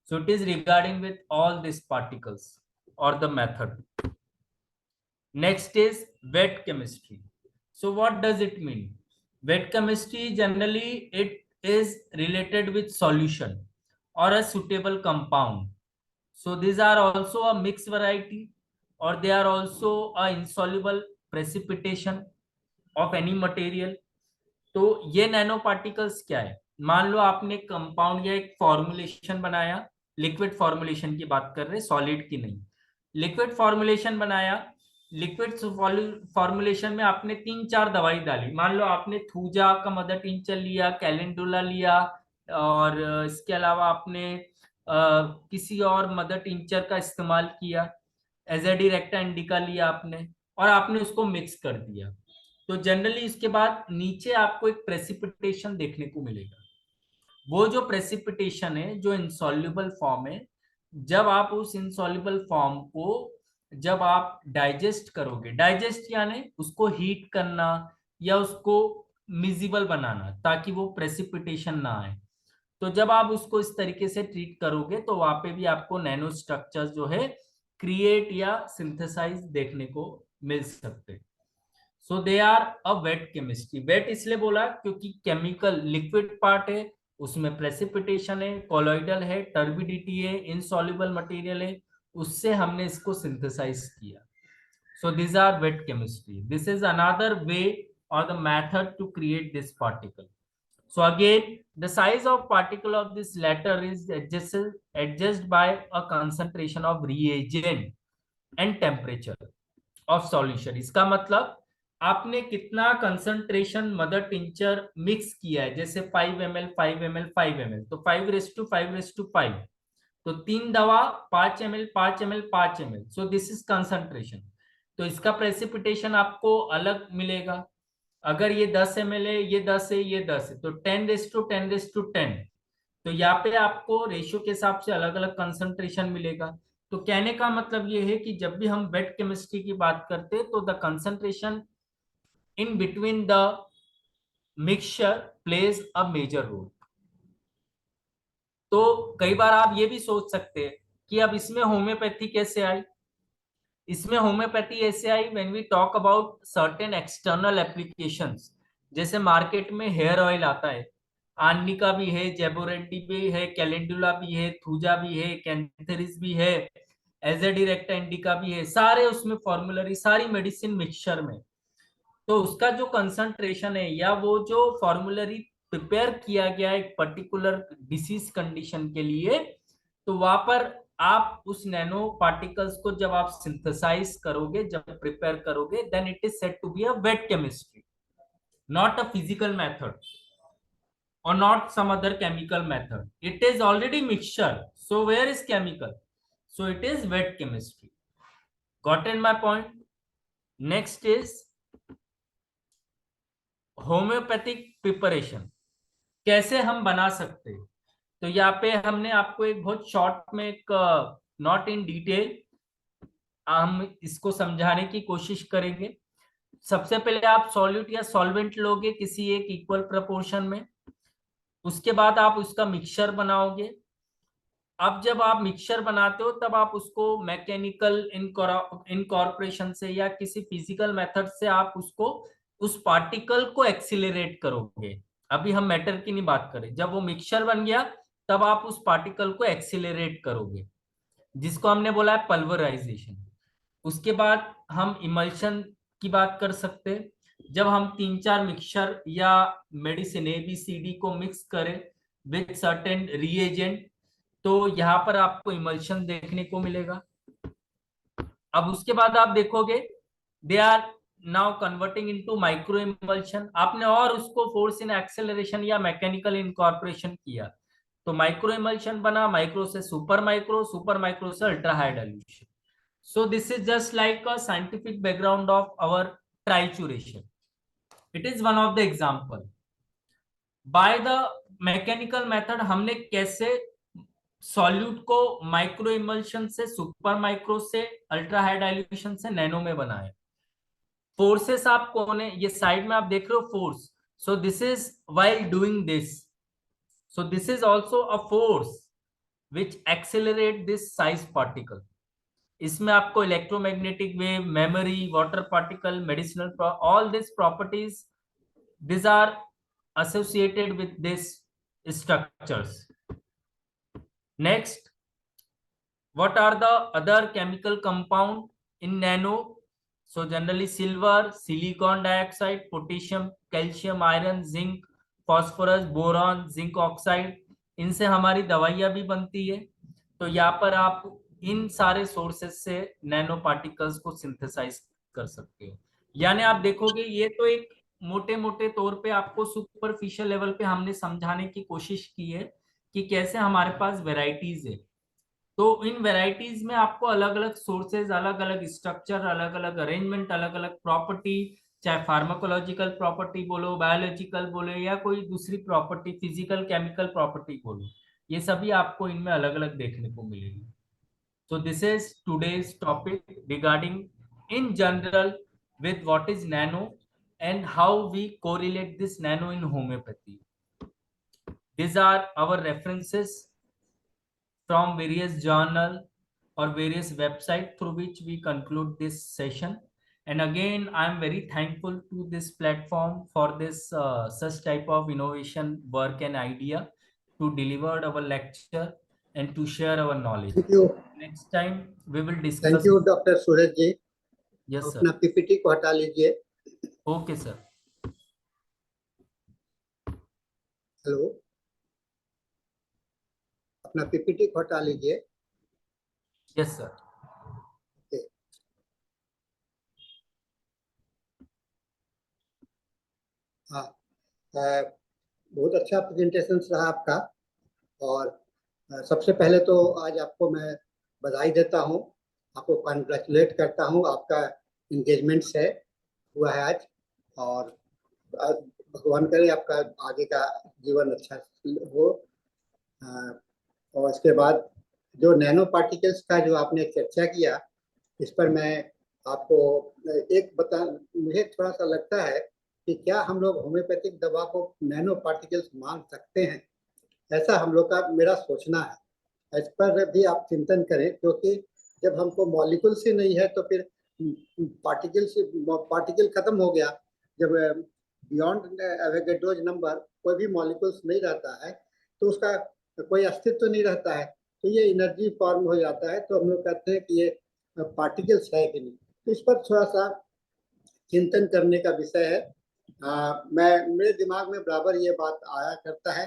So it is regarding with all these particles or the method. Next is wet chemistry. So what does it mean? Wet chemistry generally it is related with solution or a suitable compound. So these are also a mixed variety or they are also a insoluble precipitation of any material. तो ये nano particles क्या है, मान लो आपने compound या एक formulation बनाया, liquid formulation की बात कर रहे हैं, सॉलिड की नहीं। लिक्विड फॉर्मुलेशन बनाया, लिक्विड फॉर्मुलेशन में आपने 3-4 दवाई डाली, मान लो आपने थूजा का मदर टिंचर लिया, कैलेंडुला लिया, और इसके अलावा आपने किसी और मदर टिंचर का इस्तेमाल किया, एजेडी रेक्टा इंडिका लिया आपने, और आपने उसको मिक्स कर दिया। तो जनरली इसके बाद नीचे आपको एक प्रेसिपिटेशन देखने को मिलेगा। वो जो प्रेसिपिटेशन है जो इनसॉल्युबल फॉर्म है, जब आप उस इनसॉल्युबल फॉर्म को जब आप डाइजेस्ट करोगे, डाइजेस्ट यानी उसको हीट करना या उसको मिजिबल बनाना ताकि वो प्रेसिपिटेशन ना आए, तो जब आप उसको इस तरीके से ट्रीट करोगे तो वहां पे भी आपको नैनो स्ट्रक्चर्स जो है क्रिएट या सिंथेसाइज देखने को मिल सकते हैं। So they are a wet chemistry. Wet इसलिए बोला क्योंकि केमिकल लिक्विड पार्ट है, उसमें प्रेसिपिटेशन है, कोलॉइडल है, टर्बिडिटी है, इनसॉल्युबल मटेरियल है, उससे हमने इसको सिंथेसाइज किया। So this are wet chemistry. This is another way or the method to create this particle. So again, the size of particle of this latter is adjusted by a concentration of reagent and temperature of solution. इसका मतलब आपने कितना concentration mother tincture mix किया है, जैसे 5 ml 5 ml 5 ml, तो 5:5:5, तो 3 दवा 5 ml 5 ml 5 ml, so this is concentration. तो इसका प्रेसिपिटेशन आपको अलग मिलेगा। अगर ये 10 ml है, ये 10 है, ये 10 है, तो 10:10:10, तो यहाँ पे आपको रेशियो के हिसाब से अलग अलग कंसंट्रेशन मिलेगा। तो कहने का मतलब ये है कि जब भी हम वेट केमिस्ट्री की बात करते हैं तो the concentration in between the mixture plays a major role. तो कई बार आप ये भी सोच सकते हैं कि अब इसमें होम्योपैथी कैसे आई। इसमें होम्योपैथी ऐसे आई when we talk about certain external applications, जैसे मार्केट में हेयर ऑयल आता है, आर्निका भी है, जेबोरेंटी भी है, कैलेंडुला भी है, थूजा भी है, कैंथेरिस भी है, एजेडिरेक्टा इंडिका भी है, सारे उसमें फॉर्मुलरी, सारी मेडिसिन मिक्सचर में। तो उसका जो कंसंट्रेशन है या वो जो फॉर्मुलरी प्रिपेयर किया गया एक पर्टिकुलर डिसीज कंडीशन के लिए, तो वहां पर आप उस नैनो पार्टिकल्स को जब आप सिंथेसाइज करोगे, जब प्रिपेयर करोगे, then it is said to be a wet chemistry, not a physical method or not some other chemical method. It is already mixture, so where is chemical? So it is wet chemistry. Gotten my point? Next is homeopathic preparation, कैसे हम बना सकते हैं। तो यहाँ पे हमने आपको एक बहुत शॉर्ट में एक, नॉट इन डिटेल, हम इसको समझाने की कोशिश करेंगे। सबसे पहले आप सॉल्यूट या सॉल्वेंट लोगे किसी एक इक्वल प्रपोर्शन में, उसके बाद आप उसका मिक्सचर बनाओगे। अब जब आप मिक्सचर बनाते हो तब आप उसको मैकेनिकल इनकॉर्पोरेशन से या किसी फिजिकल मेथड से आप उसको, उस पार्टिकल को एक्सीलरेट करोगे। अभी हम मैटर की नहीं बात करें, जब वो मिक्सचर बन गया तब आप उस पार्टिकल को एक्सीलरेट करोगे, जिसको हमने बोला है पल्वराइजेशन। उसके बाद हम इमल्शन की बात कर सकते हैं, जब हम 3-4 मिक्सचर या मेडिसिन ABCD को मिक्स करें विथ सर्टेन रिएजेंट, तो यहाँ पर आपको इमल्शन देखने को मिलेगा। अब उसके बाद आप देखोगे they are now converting into micro emulsion. आपने और उसको फोर्स इन एक्सेलरेशन या मैकेनिकल इनकॉर्पोरेशन किया, तो माइक्रो इमल्शन बना, माइक्रो से सुपर माइक्रो, सुपर माइक्रो से ultra high dilution. So this is just like a scientific background of our trituration. It is one of the example. By the mechanical method हमने कैसे solute को micro emulsion से, super micro से, ultra high dilution से nano में बनाए। Forces आप कौन है, ये साइड में आप देख रहे हो force, so this is while doing this, so this is also a force which accelerate this size particle. इसमें आपको electromagnetic wave, memory, water particle, medicinal, all this properties, these are associated with this structures. Next, what are the other chemical compound in nano? So generally silver, silicon dioxide, potassium, calcium, iron, zinc, phosphorus, boron, zinc oxide, इनसे हमारी दवाइयां भी बनती है। तो यहाँ पर आप इन सारे सोर्सेस से नैनो पार्टिकल्स को सिंथेसाइज कर सकते हो। यानी आप देखोगे ये तो एक मोटे मोटे तौर पे आपको सुपरफिशियल लेवल पे हमने समझाने की कोशिश की है कि कैसे हमारे पास वेराइटीज है। तो इन वेराइटीज में आपको अलग अलग सोर्सेज, अलग अलग स्ट्रक्चर, अलग अलग अरेंजमेंट, अलग अलग प्रॉपर्टी, चाहे फार्माकोलॉजिकल प्रॉपर्टी बोलो, बायोलॉजिकल बोलो, या कोई दूसरी प्रॉपर्टी, फिजिकल केमिकल प्रॉपर्टी बोलो, ये सभी आपको इनमें अलग अलग देखने को मिलेगी। So this is today's topic regarding in general with what is nano and how we correlate this nano in homeopathy. These are our references from various journal or various website through which we conclude this session. And again, I am very thankful to this platform for this such type of innovation work and idea to deliver our lecture and to share our knowledge. Thank you. Next time we will discuss. Thank you doctor Suraj ji. Yes sir. अपना PPT को हटा लीजिए। Okay sir. Hello, अपना PPT को हटा लीजिए। Yes sir. Okay. हाँ, बहुत अच्छा प्रेजेंटेशन रहा आपका। और सबसे पहले तो आज आपको मैं बधाई देता हूँ, आपको कॉन्ग्रेचुलेट करता हूँ। आपका इंगेजमेंट से हुआ है आज, और भगवान करे आपका आगे का जीवन अच्छा हो। और इसके बाद जो नैनो पार्टिकल्स का जो आपने चर्चा किया, इस पर मैं आपको एक मुझे थोड़ा सा लगता है कि क्या हम लोग होम्योपैथिक दवा को नैनो पार्टिकल्स मान सकते हैं, ऐसा हम लोग का मेरा सोचना है। इस पर भी आप चिंतन करें, क्योंकि जब हमको मॉलिक्यूल से नहीं है तो फिर पार्टिकल खत्म हो गया। जब बियॉन्ड एवोगैड्रोज नंबर कोई भी मॉलिक्यूल्स नहीं रहता है तो उसका कोई अस्तित्व नहीं रहता है, तो ये एनर्जी फॉर्म हो जाता है। तो हम लोग कहते हैं कि ये पार्टिकल्स है कि नहीं। तो इस पर थोड़ा सा चिंतन करने का विषय है। मेरे दिमाग में बराबर ये बात आया करता है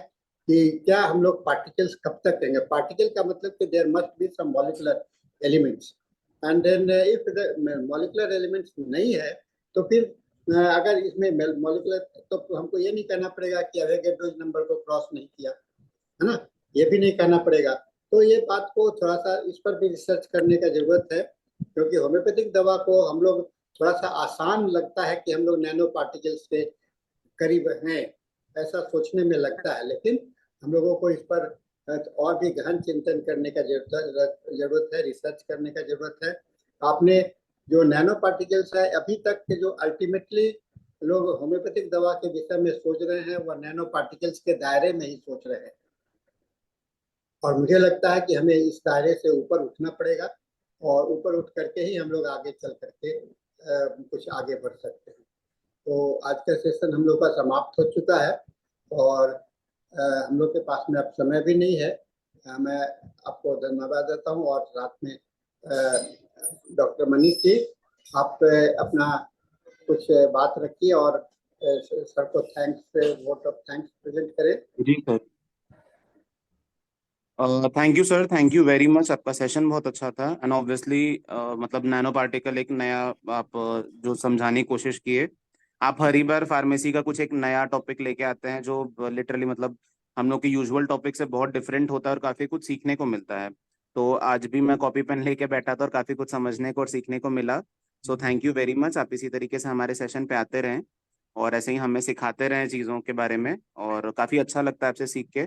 कि क्या हम लोग पार्टिकल्स कब तक कहेंगे। पार्टिकल का मतलब कि there must be some molecular elements, and then if the molecular elements नहीं है तो फिर अगर इसमें मॉलिक्यूलर, तो हमको ये नहीं कहना पड़ेगा कि एवोगैड्रोज नंबर को क्रॉस नहीं किया, है ना, ये भी नहीं कहना पड़ेगा। तो ये बात को थोड़ा सा इस पर भी रिसर्च करने का जरूरत है, क्योंकि होम्योपैथिक दवा को हम लोग थोड़ा सा आसान लगता है कि हम लोग नैनो पार्टिकल्स के करीब हैं, ऐसा सोचने में लगता है, लेकिन हम लोगों को इस पर और भी गहन चिंतन करने का जरूरत है, रिसर्च करने का जरूरत है। आपने जो नैनो पार्टिकल्स है, अभी तक के जो अल्टीमेटली लोग होम्योपैथिक दवा के विषय में सोच रहे हैं वह नैनो पार्टिकल्स के दायरे में ही सोच रहे हैं, और मुझे लगता है कि हमें इस दायरे से ऊपर उठना पड़ेगा, और ऊपर उठ करके ही हम लोग आगे चल करके कुछ आगे बढ़ सकते हैं। तो आज का सेशन हम लोग का समाप्त हो चुका है, और हम लोग के पास में अब समय भी नहीं है। मैं आपको धन्यवाद देता हूँ, और साथ में डॉक्टर मनीष जी, आप अपना कुछ बात रखिए और सर को वोट ऑफ थैंक्स प्रेजेंट करें। जी sir, thank you sir, thank you very much. आपका सेशन बहुत अच्छा था, एंड ऑब्वियसली मतलब नैनो पार्टिकल एक नया आप जो समझाने की कोशिश किए। आप हर ही बार फार्मेसी का कुछ एक नया टॉपिक लेके आते हैं जो लिटरली मतलब हम लोग के यूजुअल टॉपिक से बहुत डिफरेंट होता है और काफी कुछ सीखने को मिलता है। तो आज भी मैं कॉपी पेन लेके बैठा था और काफी कुछ समझने को और सीखने को मिला। So thank you very much. आप इसी तरीके से हमारे सेशन पे आते रहें और ऐसे ही हमें सिखाते रहें चीज़ों के बारे में, और काफी अच्छा लगता है आपसे सीख के।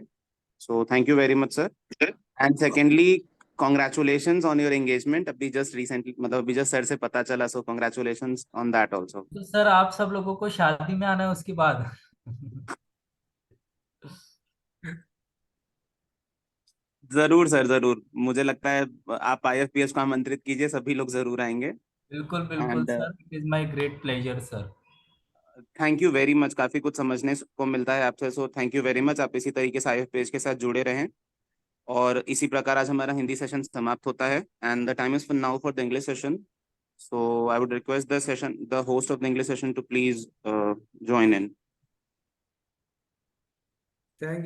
So thank you very much sir. And secondly, congratulations on your engagement. अभी जस्ट रिसेंटली मतलब अभी जस्ट सर से पता चला, सो कॉन्ग्रेचुलेशंस ऑन दैट ऑल्सो। तो सर आप सब लोगों को शादी में आना है उसके बाद। जरूर सर, जरूर। मुझे लगता है आप IFPS को आमंत्रित कीजिए, सभी लोग जरूर आएंगे। बिल्कुल बिल्कुल and sir, it is my great pleasure sir. Thank you very much. काफी कुछ समझने को मिलता है आपसे, so thank you very much. आप इसी तरीके से IFPS के साथ जुड़े रहें, और इसी प्रकार आज हमारा हिंदी सेशन समाप्त होता है, and the time is now for the English session. So I would request the host of the English session to please join in. Thank